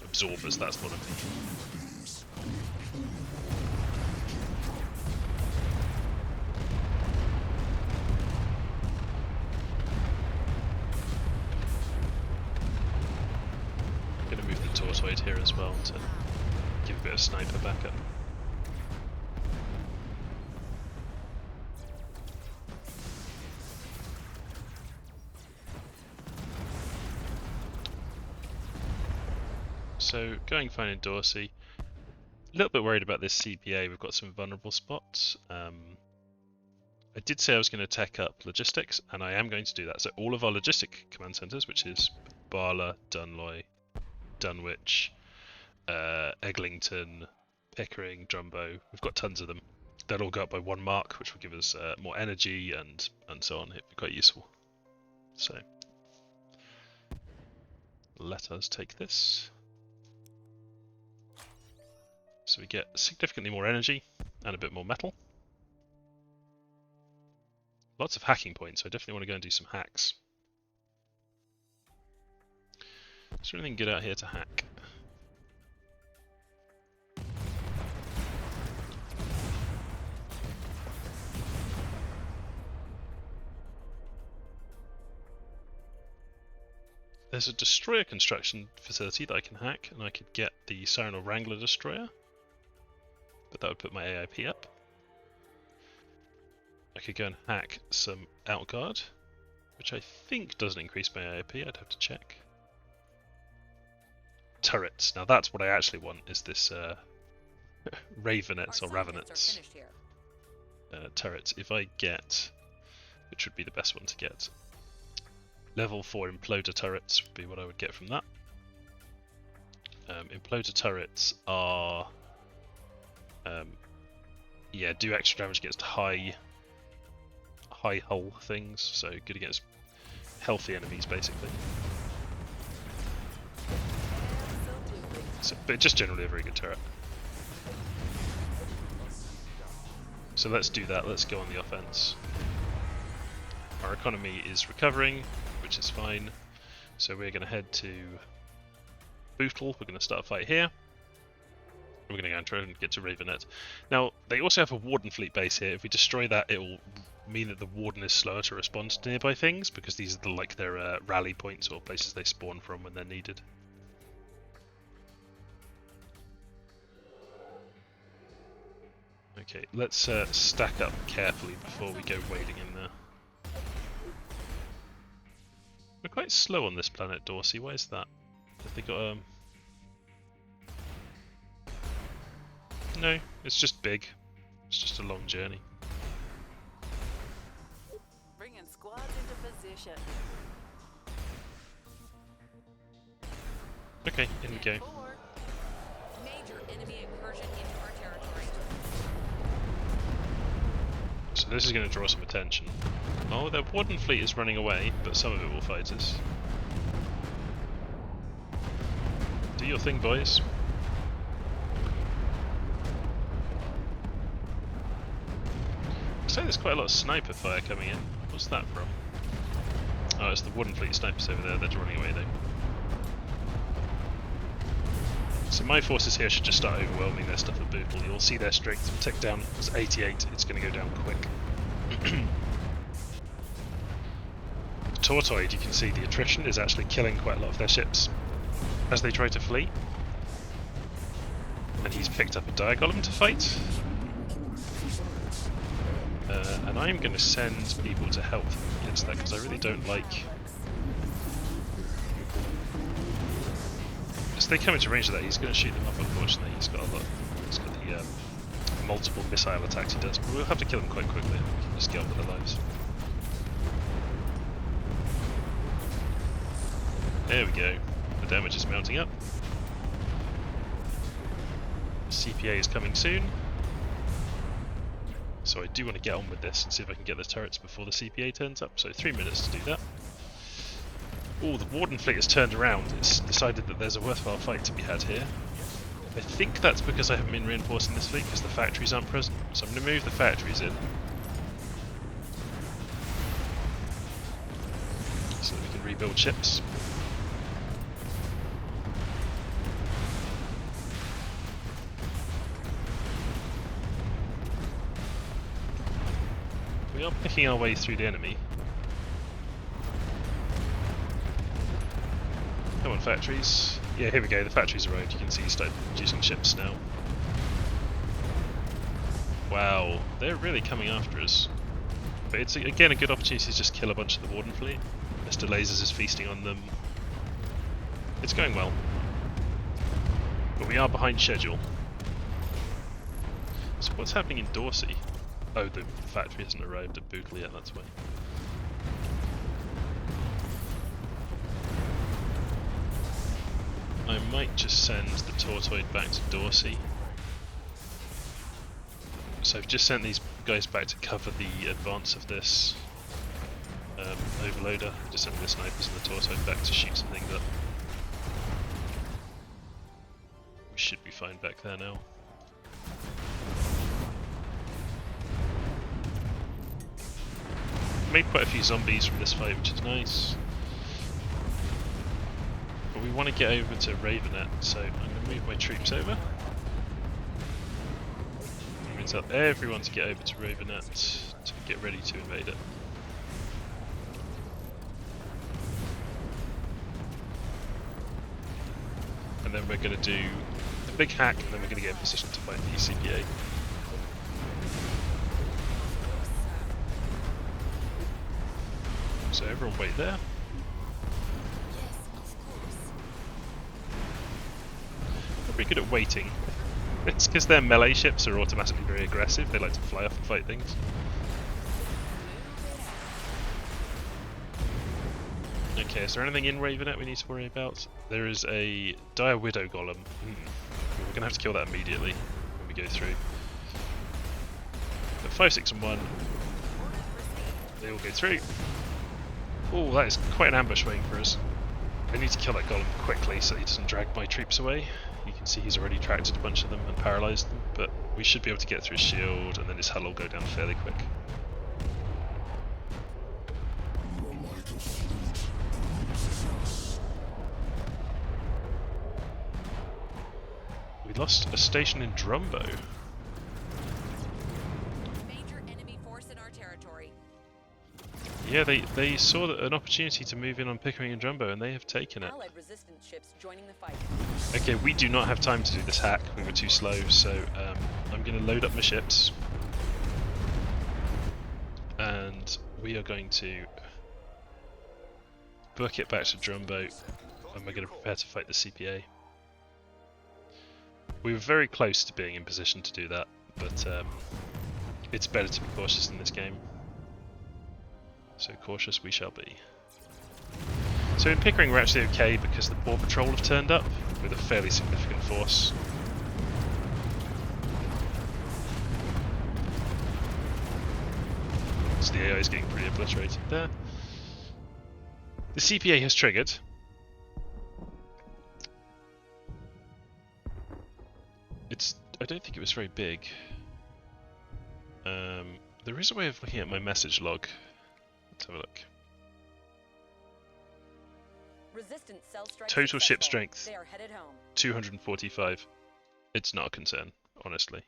Absorbers, that's what I mean. Gonna move the tortoise here as well to give a bit of sniper backup. So going fine in Dorsey. A little bit worried about this CPA, we've got some vulnerable spots. I did say I was going to tech up logistics, and I am going to do that. So all of our logistic command centers, which is Barla, Dunloy, Dunwich, Eglinton, Pickering, Drumbo, we've got tons of them. They'll all go up by 1 mark, which will give us more energy and so on. It'd be quite useful. So let us take this. So we get significantly more energy and a bit more metal. Lots of hacking points, so I definitely want to go and do some hacks. Is there anything good out here to hack? there's a destroyer construction facility that I can hack, and I could get the Siren or Wrangler destroyer, but that would put my AIP up. I could go and hack some Outguard, which I think doesn't increase my AIP, I'd have to check. Turrets, now that's what I actually want, is this Ravenets or Ravenets turrets. If I get, which would be the best one to get, level 4 imploder turrets would be what I would get from that. Imploder turrets are, yeah, do extra damage against high hull things, so good against healthy enemies basically. So, but just generally a very good turret. So let's do that, let's go on the offense. Our economy is recovering, which is fine. So we're going to head to Bootle, we're going to start a fight here. We're going to go and try and get to Ravenet. Now, they also have a Warden fleet base here. If we destroy that, it will mean that the Warden is slower to respond to nearby things, because these are like their rally points or places they spawn from when they're needed. Okay, let's stack up carefully before we go wading in there. We're quite slow on this planet, Dorsey. Why is that? Have they got No, it's just big. It's just a long journey. Bringing squads into position. Okay, in we go. Forward. Major enemy incursion into our territory. So this is going to draw some attention. Oh, their Warden fleet is running away, but some of it will fight us. Do your thing, boys. Looks like there's quite a lot of sniper fire coming in. What's that from? Oh, it's the Warden fleet snipers over there. They're running away though. So my forces here should just start overwhelming their stuff at Bootle. You'll see their strength tick down. It's 88. It's going to go down quick. The Tortoid, you can see the attrition is actually killing quite a lot of their ships as they try to flee. And he's picked up a Diagolem to fight. And I'm going to send people to help against that, because I really don't like... As they come into range of that, he's going to shoot them up, unfortunately. He's got a lot. He's got the multiple missile attacks he does. But we'll have to kill him quite quickly. We can just get on with their lives. There we go. The damage is mounting up. The CPA is coming soon. So I do want to get on with this and see if I can get the turrets before the CPA turns up. So 3 minutes to do that. Oh, the Warden fleet has turned around. It's decided that there's a worthwhile fight to be had here. I think that's because I haven't been reinforcing this fleet, because the factories aren't present. So I'm going to move the factories in, so that we can rebuild ships. We are picking our way through the enemy. Come on, factories. Yeah, here we go, the factories arrived. You can see you started producing ships now. Wow, they're really coming after us. But it's again a good opportunity to just kill a bunch of the Warden fleet. Mr. Lasers is feasting on them. It's going well. But we are behind schedule. So what's happening in Dorsey? Oh, the factory hasn't arrived at Bootle yet, that's why. I might just send the Tortoid back to Dorsey. So I've just sent these guys back to cover the advance of this overloader. Just sending the snipers and the Tortoid back to shoot some things up. We should be fine back there now. Made quite a few zombies from this fight, which is nice. But we want to get over to Ravenet, so I'm going to move my troops over. I'm going to tell everyone to get over to Ravenet to get ready to invade it. and then we're going to do a big hack, and then we're going to get in position to fight the CPA. So everyone wait there. They're pretty good at waiting. It's because their melee ships are automatically very aggressive. They like to fly off and fight things. Okay, is there anything in Ravenet we need to worry about? There is a Dire Widow Golem. We're going to have to kill that immediately when we go through. But 5, 6 and 1. They all go through. Oh, that is quite an ambush waiting for us. I need to kill that Golem quickly so he doesn't drag my troops away. You can see he's already tracted a bunch of them and paralysed them, but we should be able to get through his shield, and then his hull will go down fairly quick. We lost a station in Drumbo. Major enemy force in our territory. Yeah, they saw an opportunity to move in on Pickering and Drumbo, and they have taken it. Allied resistance ships joining the fight. Okay, we do not have time to do this hack. We were too slow, so I'm going to load up my ships. And we are going to book it back to Drumbo, and we're going to prepare to fight the CPA. We were very close to being in position to do that, but it's better to be cautious in this game. So cautious we shall be. So in Pickering we're actually okay because the Paw Patrol have turned up with a fairly significant force. So the AI is getting pretty obliterated there. The CPA has triggered. I don't think it was very big. There is a way of looking at my message log. Let's have a look. Resistance cell strike Total ship successful. strength They are headed home. 245. It's not a concern, honestly.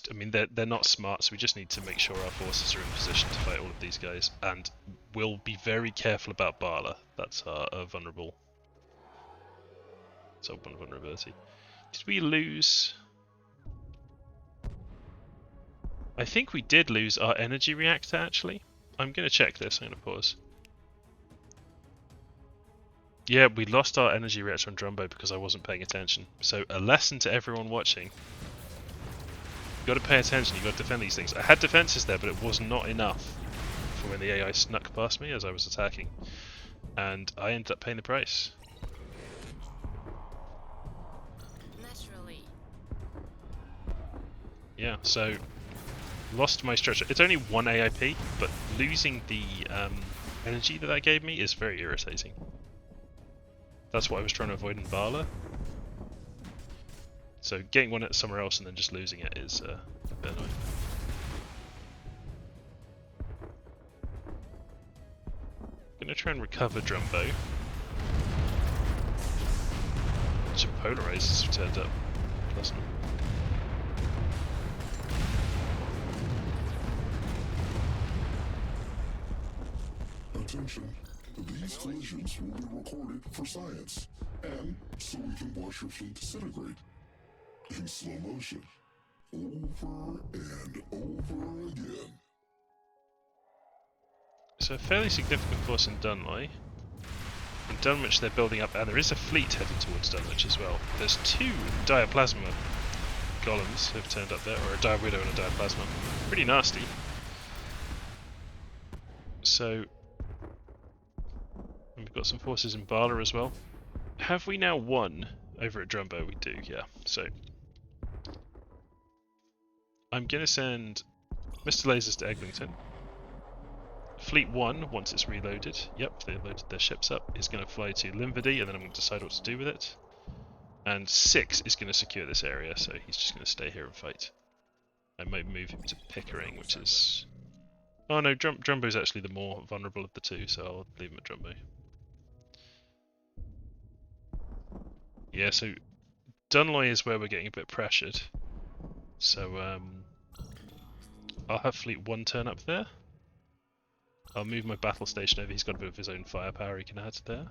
I mean, they're not smart, so we just need to make sure our forces are in position to fight all of these guys, and we'll be very careful about Bala. That's our vulnerable. It's our one vulnerability. Did we lose? I think we did lose our energy reactor, actually. I'm going to check this. I'm going to pause. Yeah, we lost our energy reactor on Drumbo because I wasn't paying attention. So a lesson to everyone watching. You've got to pay attention, you've got to defend these things. I had defences there, but it was not enough for when the AI snuck past me as I was attacking. And I ended up paying the price. Naturally. Yeah, so lost my stretcher. It's only one AIP, but losing the energy that gave me is very irritating. That's what I was trying to avoid in Bala. So getting one at somewhere else and then just losing it is a bit annoying. I'm going to try and recover Drumbo. Some polarizers have turned up. Pleasant. Attention. These collisions will be recorded for science, and so we can watch your fleet disintegrate. In slow motion. Over and over again. So a fairly significant force in Dunloy. In Dunwich they're building up, and there is a fleet headed towards Dunwich as well. There's 2 Diaplasma golems have turned up there, or a Dire Widow and a Diaplasma. Pretty nasty. So we've got some forces in Bala as well. Have we now won over at Drumbo? We do, yeah. So I'm going to send Mr. Lasers to Eglinton. Fleet 1, once it's reloaded, yep, they loaded their ships up, is going to fly to Limvady, and then I'm going to decide what to do with it. And 6 is going to secure this area, so he's just going to stay here and fight. I might move him to Pickering, which is... Oh no, Drumbo's actually the more vulnerable of the two, so I'll leave him at Drumbo. Yeah, so Dunloy is where we're getting a bit pressured. So I'll have Fleet 1 turn up there. I'll move my battle station over. He's got a bit of his own firepower he can add there.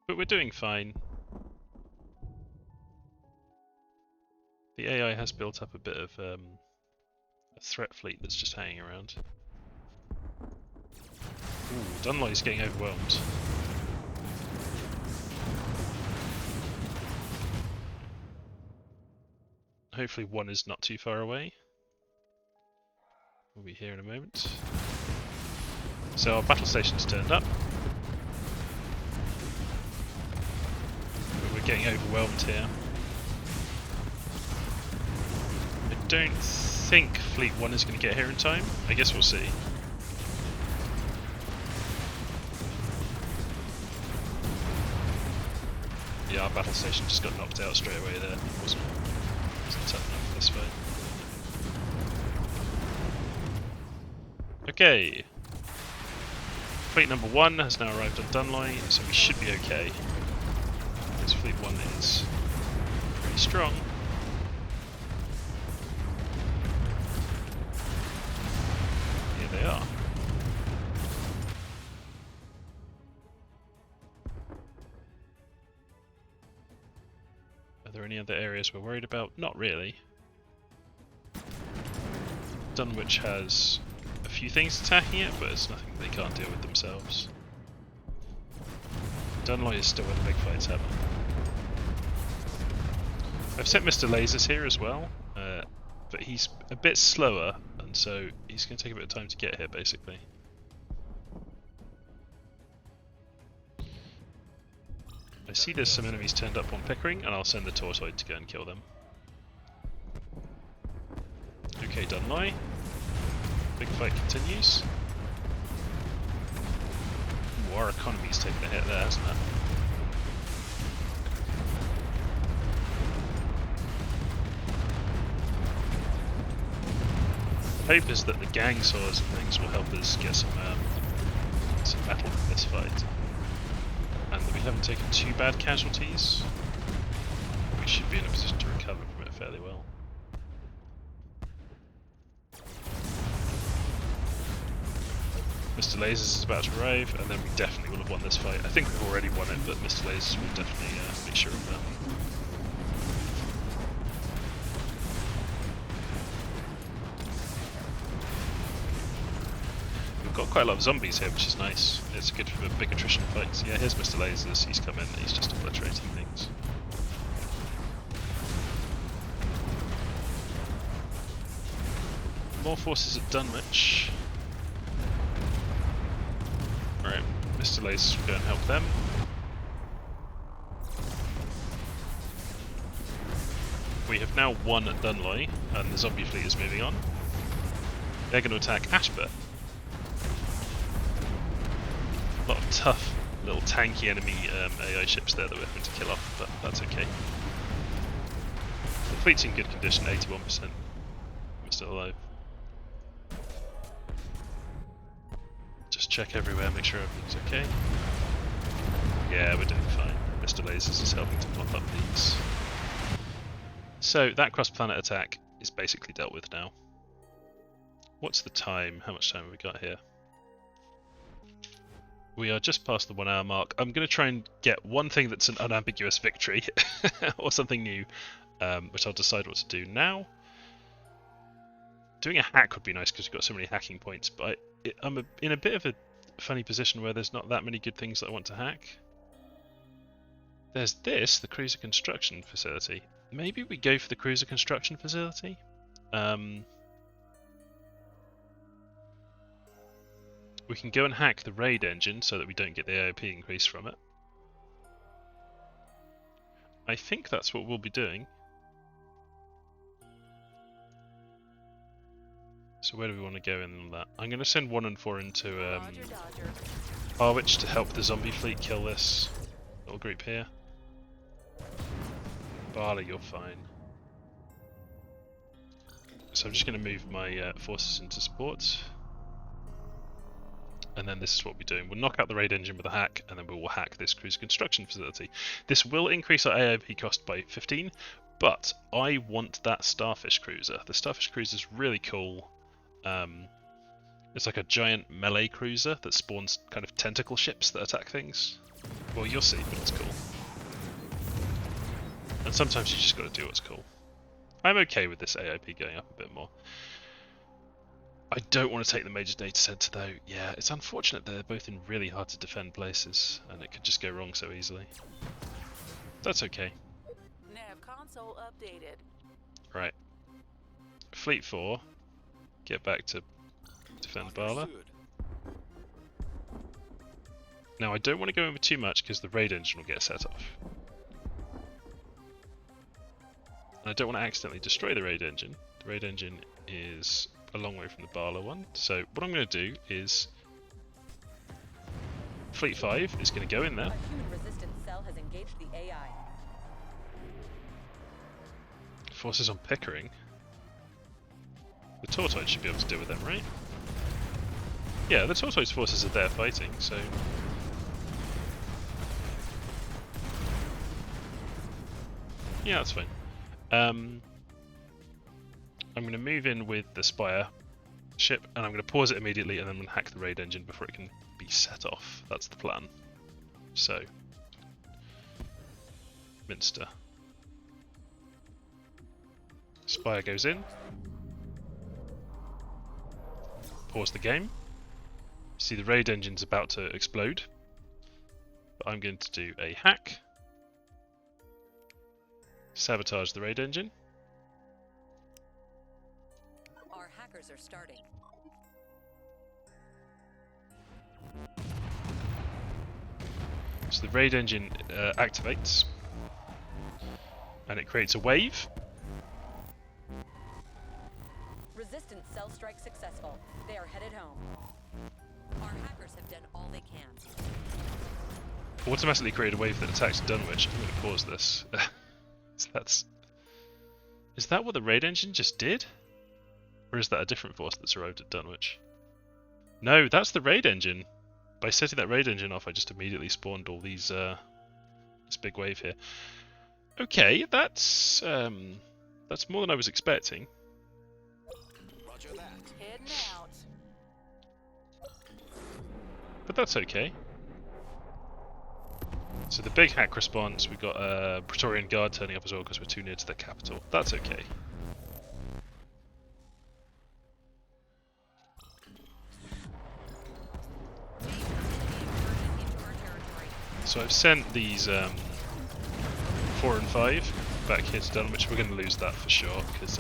But we're doing fine. The AI has built up a bit of a threat fleet that's just hanging around. Ooh, Dunley's getting overwhelmed. Hopefully one is not too far away. We'll be here in a moment. So our battle station's turned up. But we're getting overwhelmed here. I don't think Fleet 1 is going to get here in time. I guess we'll see. Yeah, our battle station just got knocked out straight away there. Wasn't tough enough for this fight. Okay. Fleet number 1 has now arrived on Dunloy, so we should be okay. Because Fleet 1 is pretty strong. Here they are. Are there any other areas we're worried about? Not really. Dunwich has a few things attacking it, but it's nothing they can't deal with themselves. Dunloy is still where the big fights happen. I've sent Mr. Lasers here as well, but he's a bit slower, and so he's going to take a bit of time to get here, basically. I see there's some enemies turned up on Pickering, and I'll send the Tortoid to go and kill them. Okay, Dunloy. Big fight continues. Ooh, our economy's taken a hit there, hasn't it? Hope is that the gang saws and things will help us get some battle in this fight. And that we haven't taken too bad casualties. We should be in a position to recover from it fairly well. Mr. Lasers is about to arrive, and then we definitely will have won this fight. I think we've already won it, but Mr. Lasers will definitely make sure of that. We've got quite a lot of zombies here, which is nice. It's good for big attrition fights. Yeah, here's Mr. Lasers. He's come in, he's just obliterating things. More forces at Dunwich. Right, Mr. Lasers will go and help them. We have now won at Dunloy, and the zombie fleet is moving on. They're going to attack Ashburn. A lot of tough, little tanky enemy AI ships there that we're having to kill off, but that's okay. The fleet's in good condition, 81%. We're still alive. Just check everywhere, make sure everything's okay. Yeah, we're doing fine. Mr. Lasers is helping to mop up these. So, that cross-planet attack is basically dealt with now. What's the time? How much time have we got here? We are just past the 1 hour mark. I'm going to try and get one thing that's an unambiguous victory, or something new, which I'll decide what to do now. Doing a hack would be nice because we've got so many hacking points, but I'm in a bit of a funny position where there's not that many good things that I want to hack. There's this, the cruiser construction facility. Maybe we go for the cruiser construction facility? We can go and hack the raid engine so that we don't get the AOP increase from it. I think that's what we'll be doing. So where do we want to go in on that? I'm going to send 1 and 4 into Harwich to help the zombie fleet kill this little group here. Barley, you're fine. So I'm just going to move my forces into support. and then this is what we're doing. We'll knock out the raid engine with a hack, and then we will hack this cruiser construction facility. This will increase our AIP cost by 15, but I want that Starfish Cruiser. The Starfish Cruiser is really cool. It's like a giant melee cruiser that spawns kind of tentacle ships that attack things. Well, you'll see, but it's cool. And sometimes you just got to do what's cool. I'm okay with this AIP going up a bit more. I don't want to take the major data center though. Yeah, it's unfortunate that they're both in really hard to defend places, and it could just go wrong so easily. That's okay. Nav console updated. Right. Fleet 4, get back to defend Bala. Now I don't want to go over too much because the raid engine will get set off. And I don't want to accidentally destroy the raid engine. The raid engine is a long way from the Bala one. So what I'm going to do is Fleet 5 is going to go in there. A human resistance cell has engaged the AI. Forces on Pickering. The Tortoise should be able to deal with them, right? Yeah, the Tortoise forces are there fighting, so... yeah, that's fine. I'm going to move in with the Spire ship, and I'm going to pause it immediately, and then I'm going to hack the raid engine before it can be set off. That's the plan. So... Minster. Spire goes in. Pause the game. See the raid engine's about to explode. But I'm going to do a hack. Sabotage the raid engine. Our hackers are starting. So the raid engine activates. And it creates a wave. Resistance cell strike successful. They are headed home. Our hackers have done all they can. Automatically create a wave that attacks Dunwich. I'm going to pause this. Is that what the raid engine just did? Or is that a different force that's arrived at Dunwich? No, that's the raid engine. By setting that raid engine off, I just immediately spawned all these, this big wave here. Okay, that's more than I was expecting. Roger that. Heading out. But that's okay. So the big hack response, we got a Praetorian Guard turning up as well because we're too near to the capital. That's okay. So I've sent these 4 and 5 back here to Dunwich. We're going to lose that for sure because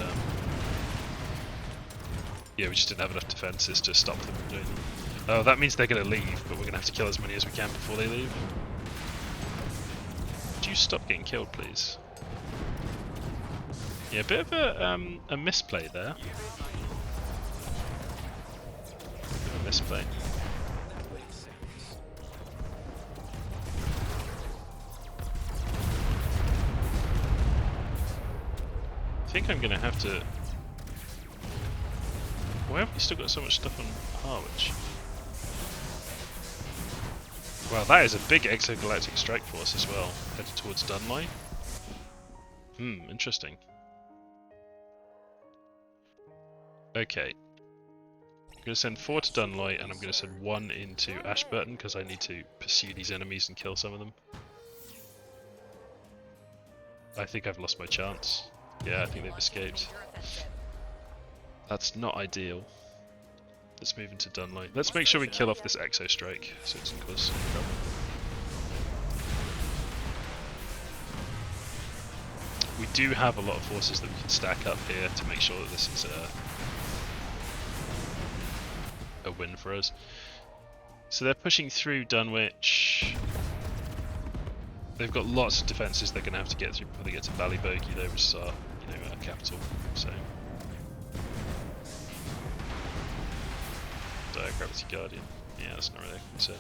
yeah, we just didn't have enough defences to stop them from doing them. Oh, that means they're going to leave, but we're going to have to kill as many as we can before they leave. Would you stop getting killed, please? Yeah, a bit of a misplay there. Bit of a misplay. I think I'm going to have to... Why have we still got so much stuff on Harwich? Wow, that is a big exogalactic strike force as well, headed towards Dunloy. Interesting. Okay. I'm going to send 4 to Dunloy, and I'm going to send 1 into Ashburton, because I need to pursue these enemies and kill some of them. I think I've lost my chance. Yeah, I think they've escaped. That's not ideal. Let's move into Dunloy. Let's make sure we kill off this Exo Strike so it doesn't cause trouble. We do have a lot of forces that we can stack up here to make sure that this is a win for us. So they're pushing through Dunwich. They've got lots of defences they're going to have to get through before they get to Ballybogey though, which is our capital. So. Gravity Guardian. Yeah, that's not really a concern.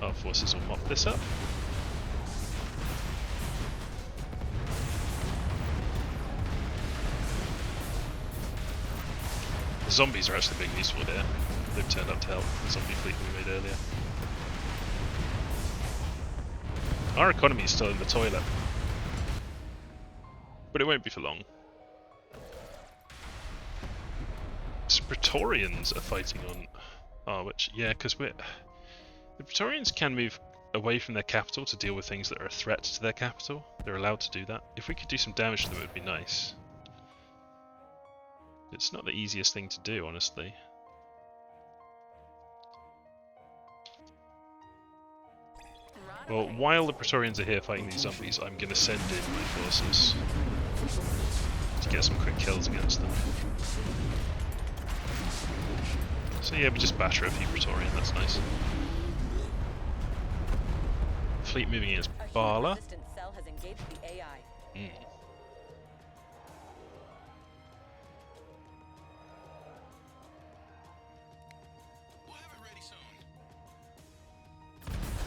Our forces will mop this up. zombies are actually being useful here. They've turned up to help the zombie fleet we made earlier. Our economy is still in the toilet. But it won't be for long. Some Praetorians are fighting on... Oh, which... Yeah, because the Praetorians can move away from their capital to deal with things that are a threat to their capital. They're allowed to do that. If we could do some damage to them, it would be nice. It's not the easiest thing to do, honestly. Well, while the Praetorians are here fighting these zombies, I'm going to send in my forces to get some quick kills against them. So yeah, we just batter a few Praetorian, that's nice. Fleet moving against Bala.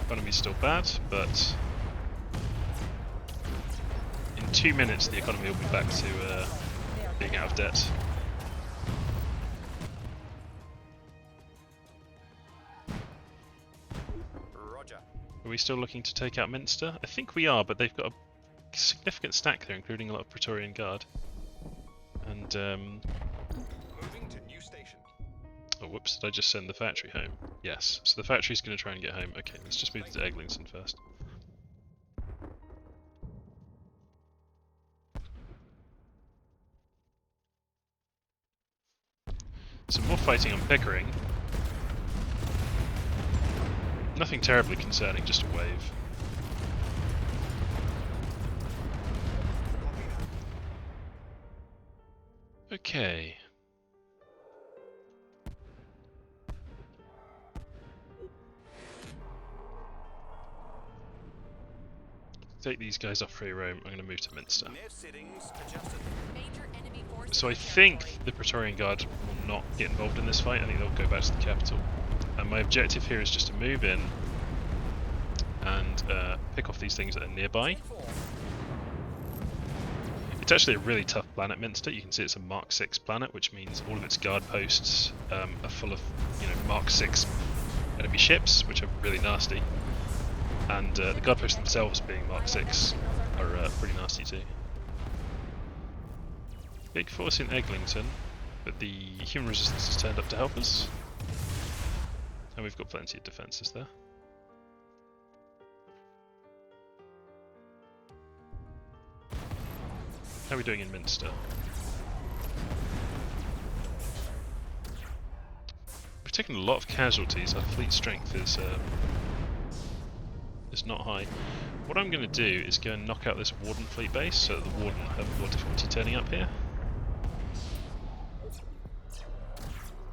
Economy's still bad, but in 2 minutes the economy will be back to being out of debt. Roger. Are we still looking to take out Minster? I think we are, but they've got a significant stack there, including a lot of Praetorian Guard. And Moving to new station. oh, whoops, did I just send the factory home? Yes, so the factory's going to try and get home. Okay, let's just move to Eglinton first. Some more fighting on Pickering. Nothing terribly concerning, just a wave. Okay. Take these guys off free roam. I'm going to move to Minster. Nav settings adjusted. Major enemy forces So I in think territory. the Praetorian Guard will not get involved in this fight. I think they'll go back to the capital. And my objective here is just to move in and pick off these things that are nearby. It's actually a really tough planet, Minster. You can see it's a Mark 6 planet, which means all of its guard posts are full of, Mark 6 enemy ships, which are really nasty. And the guard posts themselves, being Mark 6, are pretty nasty too. Big force in Eglinton, but the human resistance has turned up to help us. And we've got plenty of defences there. How are we doing in Minster? We've taken a lot of casualties. Our fleet strength is not high. What I'm going to do is go and knock out this Warden fleet base, so that the Warden have more difficulty turning up here.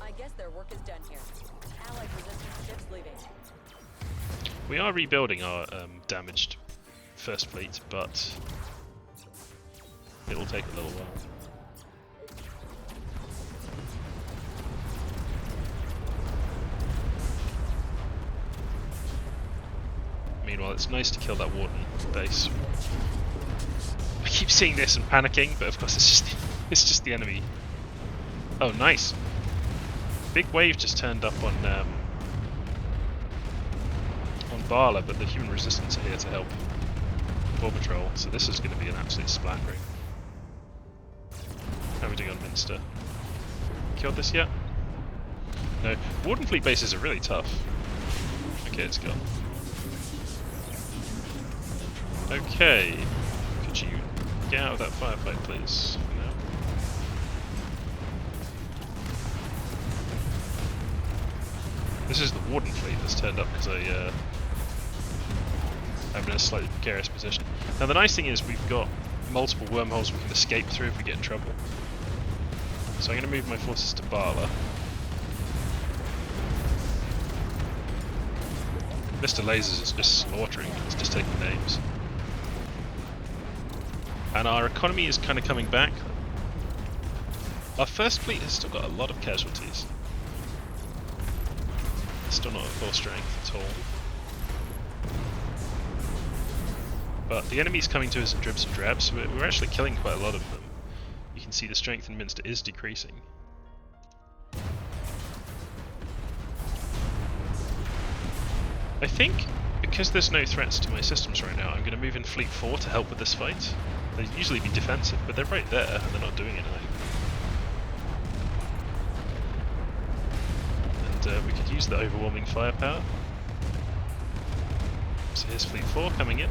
I guess their work is done here. Allied resistance ships leaving. We are rebuilding our damaged first fleet, but it will take a little while. Meanwhile, it's nice to kill that Warden base. I keep seeing this and panicking, but of course it's just the enemy. Oh, nice! Big wave just turned up on Bala, but the human resistance are here to help Paw Patrol, so this is going to be an absolute splattering. How are we doing on Minster? Killed this yet? No. Warden fleet bases are really tough. Okay, it's gone. Okay. Could you get out of that firefight, please? For now. This is the Warden fleet that's turned up because I'm in a slightly precarious position. Now the nice thing is we've got multiple wormholes we can escape through if we get in trouble. So I'm going to move my forces to Bala. Mr. Lasers is just slaughtering, it's just taking names. And our economy is kind of coming back. Our first fleet has still got a lot of casualties. It's still not at full strength at all. But the enemy's coming to us in dribs and drabs, so we're actually killing quite a lot of them. You can see the strength in Minster is decreasing. I think because there's no threats to my systems right now, I'm going to move in Fleet 4 to help with this fight. They'd usually be defensive, but they're right there and they're not doing anything. And we could use the overwhelming firepower. So here's Fleet 4 coming in.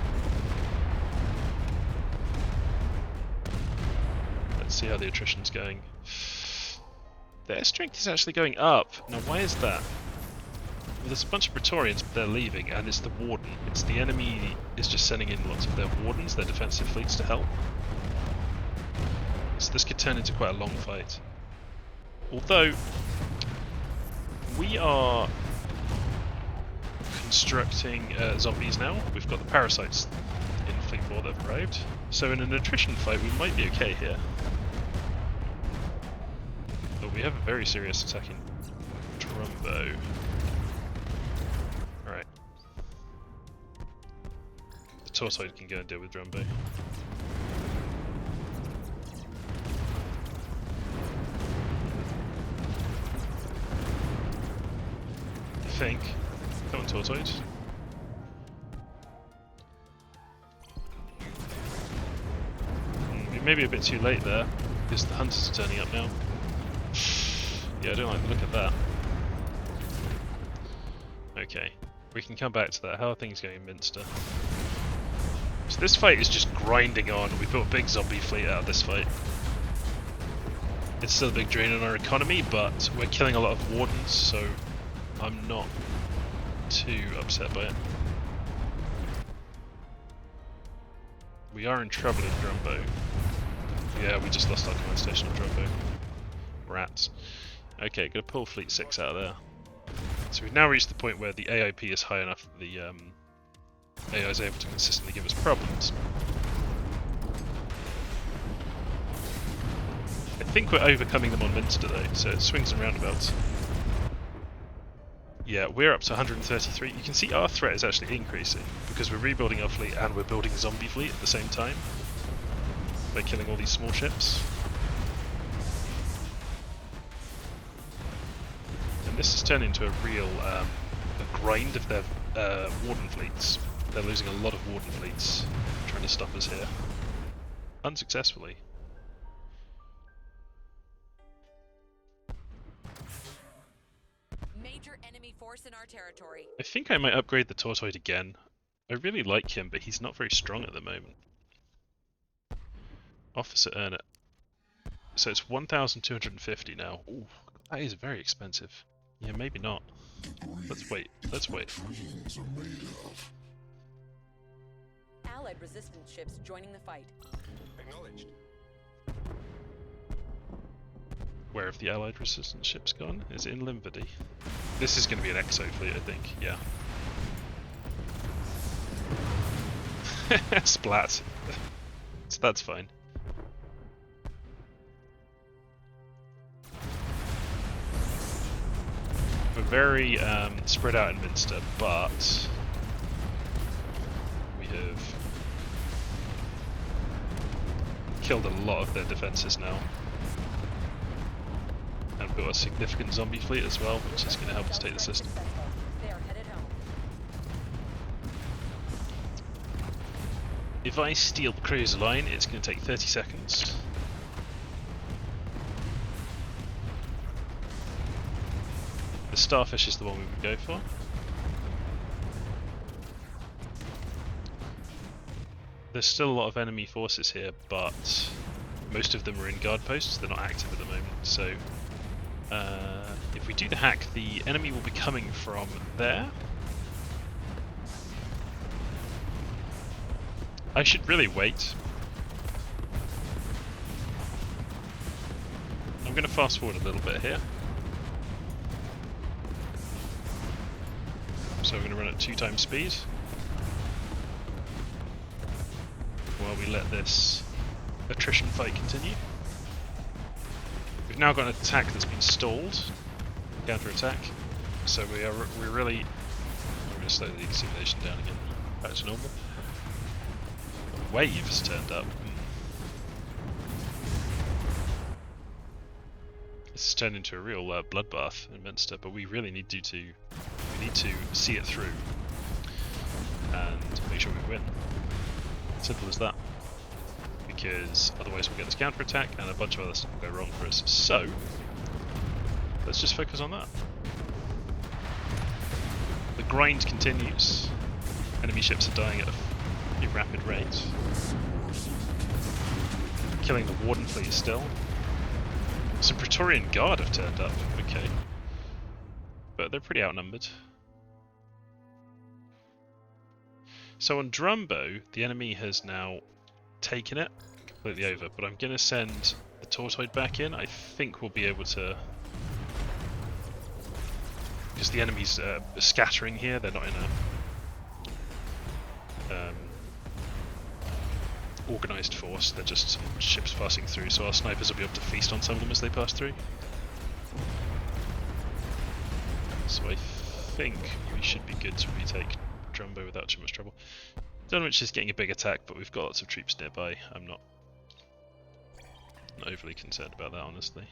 Let's see how the attrition's going. Their strength is actually going up. Now why is that? Well, there's a bunch of Praetorians, but they're leaving, and it's the Warden. It's the enemy is just sending in lots of their Wardens, their defensive fleets, to help. So this could turn into quite a long fight. Although, we are constructing zombies now. We've got the parasites in Fleet 4 that have arrived. So in an attrition fight, we might be okay here. But we have a very serious attacking Drumbo. Alright. The Tortoid can go and deal with Drumbo. I think. Come on, Tortoid. Maybe a bit too late there, because the Hunters are turning up now. Yeah, I don't like the look of that. Okay, we can come back to that. How are things going in Minster? So this fight is just grinding on. We built a big zombie fleet out of this fight. It's still a big drain on our economy, but we're killing a lot of Wardens, so I'm not too upset by it. We are in trouble in Drumbo. Yeah, we just lost our command station on Drumbo. Rats. Okay, gonna pull Fleet 6 out of there. So we've now reached the point where the AIP is high enough that the AI is able to consistently give us problems. I think we're overcoming them on Minster though, so it swings and roundabouts. Yeah, we're up to 133. You can see our threat is actually increasing because we're rebuilding our fleet and we're building a zombie fleet at the same time by killing all these small ships. And this has turned into a real a grind of their Warden fleets. They're losing a lot of Warden fleets trying to stop us here. Unsuccessfully. Major enemy force in our territory. I think I might upgrade the Tortoid again. I really like him, but he's not very strong at the moment. Officer earner. So it's 1,250 now. Ooh, that is very expensive. Yeah, maybe not. Let's wait. Let's wait. Prisons are made of. Allied resistance ships joining the fight. Acknowledged. Where have the Allied resistance ships gone? Is it in Limverdy? This is going to be an Exo fleet, I think. Yeah. Splat. So that's fine. We're very spread out in Minster, but we have killed a lot of their defences now. And built a significant zombie fleet as well, which is going to help us take the system. They are headed home. If I steal the cruiser line, it's going to take 30 seconds. The Starfish is the one we would go for. There's still a lot of enemy forces here, but most of them are in guard posts. They're not active at the moment, so if we do the hack, the enemy will be coming from there. I should really wait. I'm going to fast forward a little bit here. So we're going to run at 2 times speed while we let this attrition fight continue. We've now got an attack that's been stalled, counter-attack, so we're really... I'm going to slow the simulation down again, back to normal. A wave has turned up. This has turned into a real bloodbath in Minster, but we really need to see it through. win. Simple as that. Because otherwise we'll get this counter attack and a bunch of other stuff will go wrong for us. So let's just focus on that. The grind continues. Enemy ships are dying at a pretty rapid rate. Killing the Warden fleet still. Some Praetorian Guard have turned up, okay. But they're pretty outnumbered. So on Drumbo, the enemy has now taken it completely over, but I'm going to send the Tortoid back in. I think we'll be able to... Because the enemy's scattering here, they're not in a organised force, they're just ships passing through, so our snipers will be able to feast on some of them as they pass through. So I think we should be good to retake Drumbo without too much trouble. Dunwich is getting a big attack, but we've got lots of troops nearby. I'm not overly concerned about that, honestly.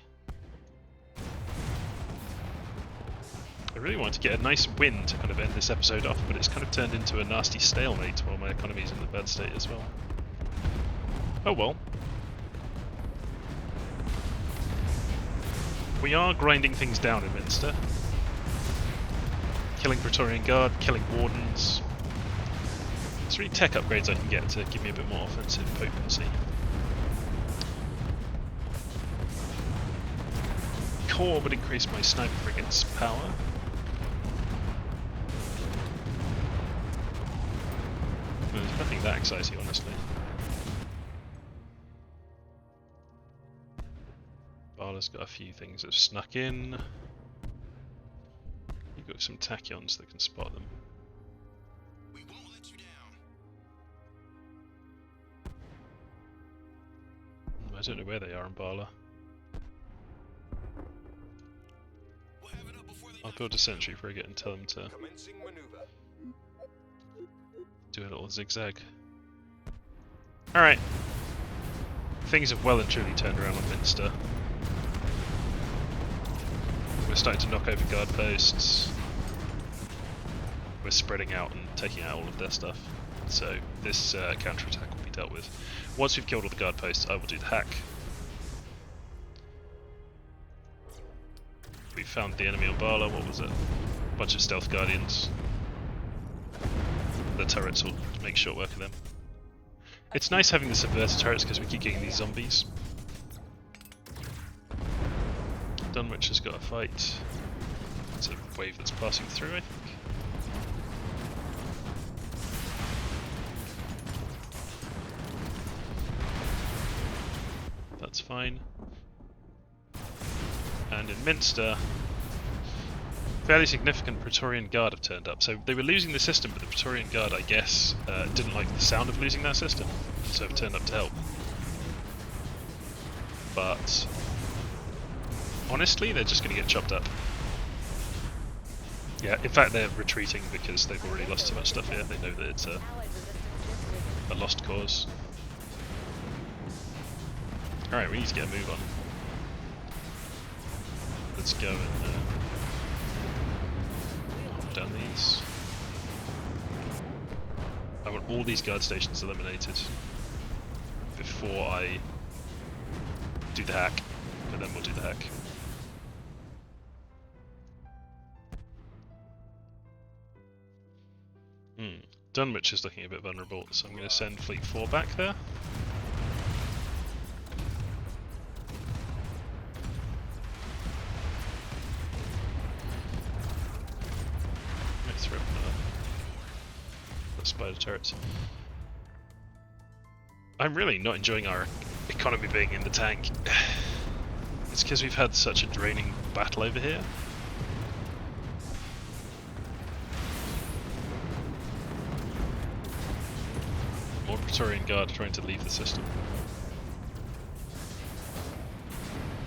I really want to get a nice win to kind of end this episode off, but it's kind of turned into a nasty stalemate while my economy's in a bad state as well. Oh well. We are grinding things down in Minster. Killing Praetorian Guard, killing Wardens. There's really tech upgrades I can get to give me a bit more offensive potency. Core would increase my sniper frigate's power. There's nothing that exciting, honestly. Barla's got a few things that have snuck in. You've got some tachyons that can spot them. We won't let you down. I don't know where they are in Barla. We'll have it up before they I'll build a sentry frigate and tell them to Commencing maneuver. do a little zigzag. Alright. Things have well and truly turned around on Minster. We're starting to knock over guard posts. We're spreading out and taking out all of their stuff. So this counter-attack will be dealt with. Once we've killed all the guard posts, I will do the hack. We found the enemy on Barla. What was it? A bunch of stealth guardians. The turrets will make short work of them. It's nice having the subverter turrets because we keep getting these zombies. Dunwich has got a fight. It's a wave that's passing through, I think. That's fine. And in Minster, fairly significant Praetorian Guard have turned up. So they were losing the system, but the Praetorian Guard, I guess, didn't like the sound of losing that system, so have turned up to help. But honestly, they're just going to get chopped up. Yeah, in fact, they're retreating because they've already lost so much stuff here. They know that it's a lost cause. Alright, we need to get a move on. Let's go and knock down these. I want all these guard stations eliminated before I do the hack, but then we'll do the hack. Dunwich is looking a bit vulnerable, so I'm going to send Fleet 4 back there. Let's throw the spider turrets. I'm really not enjoying our economy being in the tank. It's because we've had such a draining battle over here. More Praetorian Guard trying to leave the system.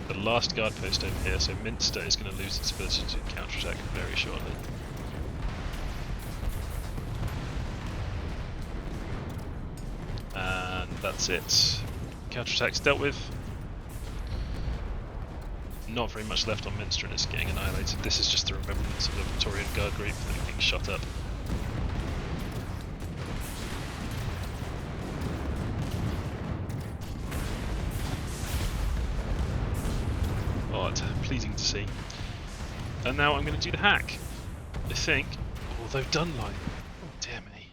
The last guard post over here, so Minster is going to lose its ability to counterattack very shortly. And that's it. Counterattack's dealt with. Not very much left on Minster and it's getting annihilated. This is just the remembrance of the Praetorian Guard group that are being shot up. pleasing to see. And now I'm going to do the hack. I think, although Dunley. Oh dear me.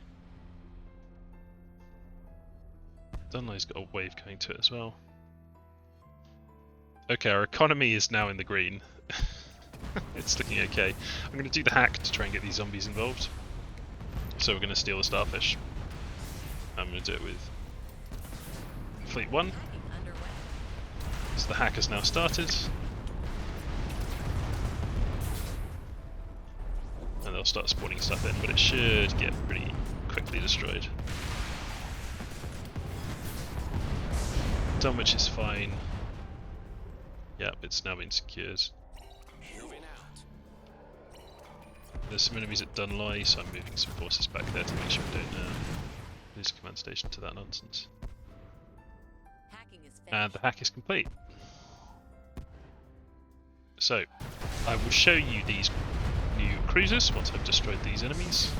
Dunley's got a wave going to it as well. Okay, our economy is now in the green. It's looking okay. I'm going to do the hack to try and get these zombies involved. So we're going to steal the Starfish. I'm going to do it with Fleet 1. Hacking underway. So the hack has now started. And they'll start spawning stuff in, but it should get pretty quickly destroyed. Dunwich is fine. Yep, it's now been secured. Moving out. There's some enemies at Dunley, so I'm moving some forces back there to make sure we don't lose command station to that nonsense. Hacking is finished. And the hack is complete. So, I will show you these new cruisers once I've destroyed these enemies.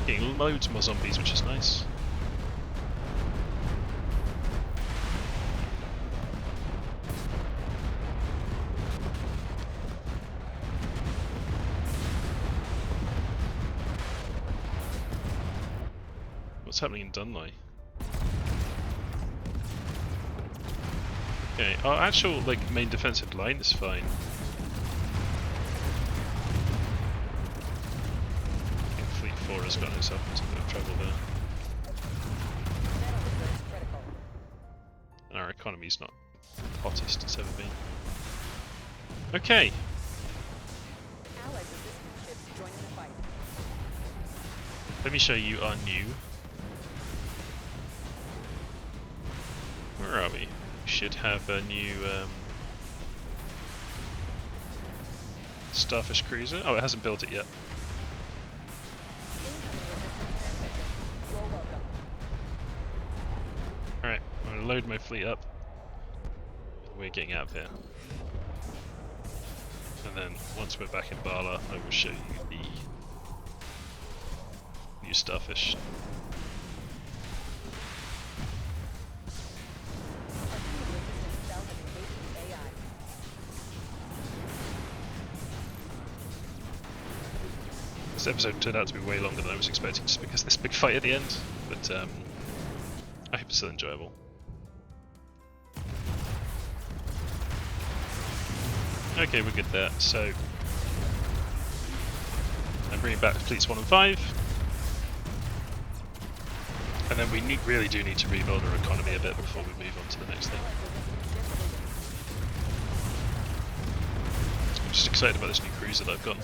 Getting loads more zombies, which is nice. What's happening in Dunley? Okay, our actual main defensive line is fine. I think Fleet 4 has gotten itself into a bit of trouble there. Metal reserves critical. And our economy's not the hottest it's ever been. Okay, Allied resistance ships joining the fight. let me show you our new... Where are we? We should have a new Starfish Cruiser. Oh, it hasn't built it yet. Incoming resistance transmission. You're welcome. Alright, I'm going to load my fleet up. We're getting out of here. And then, once we're back in Bala, I will show you the new Starfish. A human resistance cell has engaged with AI. This episode turned out to be way longer than I was expecting just because of this big fight at the end, but I hope it's still enjoyable. Okay, we're good there. So, I'm bringing back fleets 1 and 5. And then we really do need to rebuild our economy a bit before we move on to the next thing. I'm just excited about this new cruiser that I've got.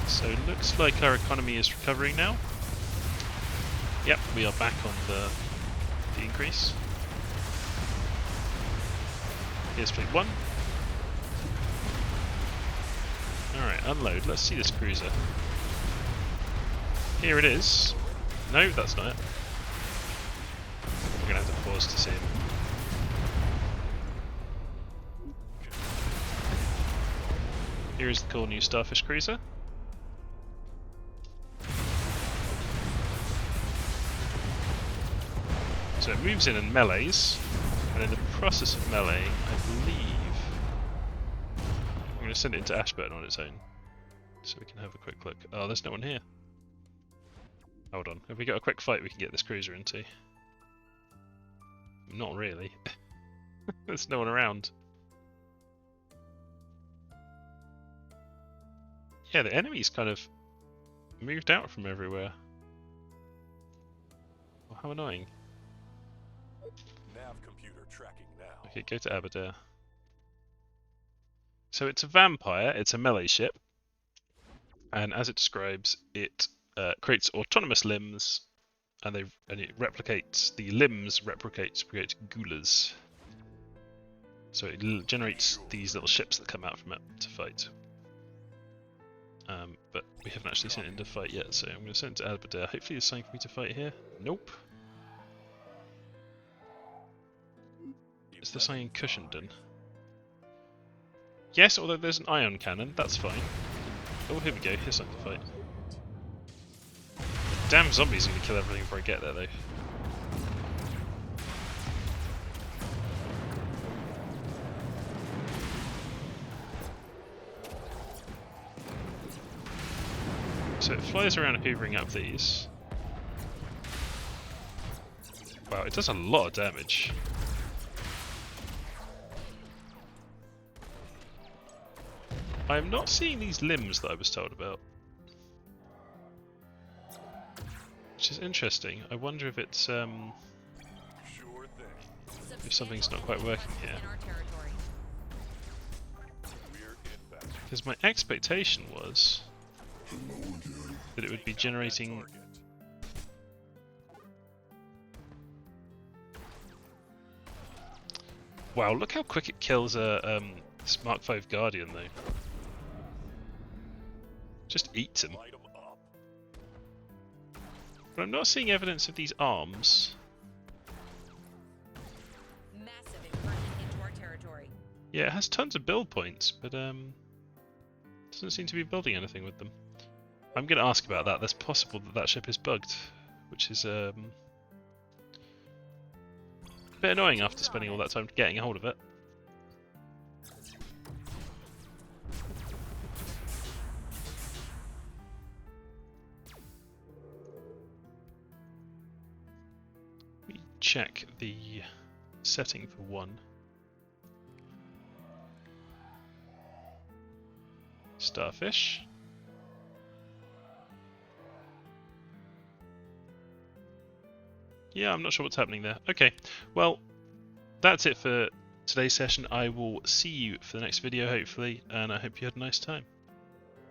So it looks like our economy is recovering now. Yep, we are back on the increase. Here's fleet 1. Alright, unload. Let's see this cruiser. Here it is. No, that's not it. We're going to have to pause to see him. Here is the cool new Starfish Cruiser. So it moves in and melees, and in the process of melee, I believe I'm going to send it into Ashburn on its own, so we can have a quick look. Oh, there's no one here. Hold on, have we got a quick fight we can get this cruiser into? Not really. There's no one around. Yeah, the enemy's kind of moved out from everywhere. Well, how annoying. Nav computer tracking now. Okay, go to Aberdare. So it's a vampire, it's a melee ship, and as it describes, it creates autonomous limbs, and it replicates, the limbs replicate gulas. So it generates these little ships that come out from it to fight. But we haven't actually sent it into fight yet, so I'm going to send it to Aberdare. Hopefully there's something for me to fight here. Nope. Is there something in Cushenden? Yes, although there's an ion cannon, that's fine. Oh, here we go, here's something to fight. Damn zombies are going to kill everything before I get there, though. So it flies around hoovering up these. Wow, it does a lot of damage. I am not seeing these limbs that I was told about. Which is interesting. I wonder if it's Sure thing. if something's not quite working here. In our territory. We're inbound. Because my expectation was Hello again. that it would be Take out that generating. target. Wow, look how quick it kills a Mark V Guardian though. Just eats him. Light 'em up. But I'm not seeing evidence of these arms. Massive incursion into our territory. Yeah, it has tons of build points, but doesn't seem to be building anything with them. I'm going to ask about that. There's possible that that ship is bugged, which is a bit annoying after spending all that time getting a hold of it. Let me check the setting for one. Starfish. Yeah, I'm not sure what's happening there. Okay, well, that's it for today's session. I will see you for the next video, hopefully, and I hope you had a nice time.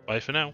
Bye for now.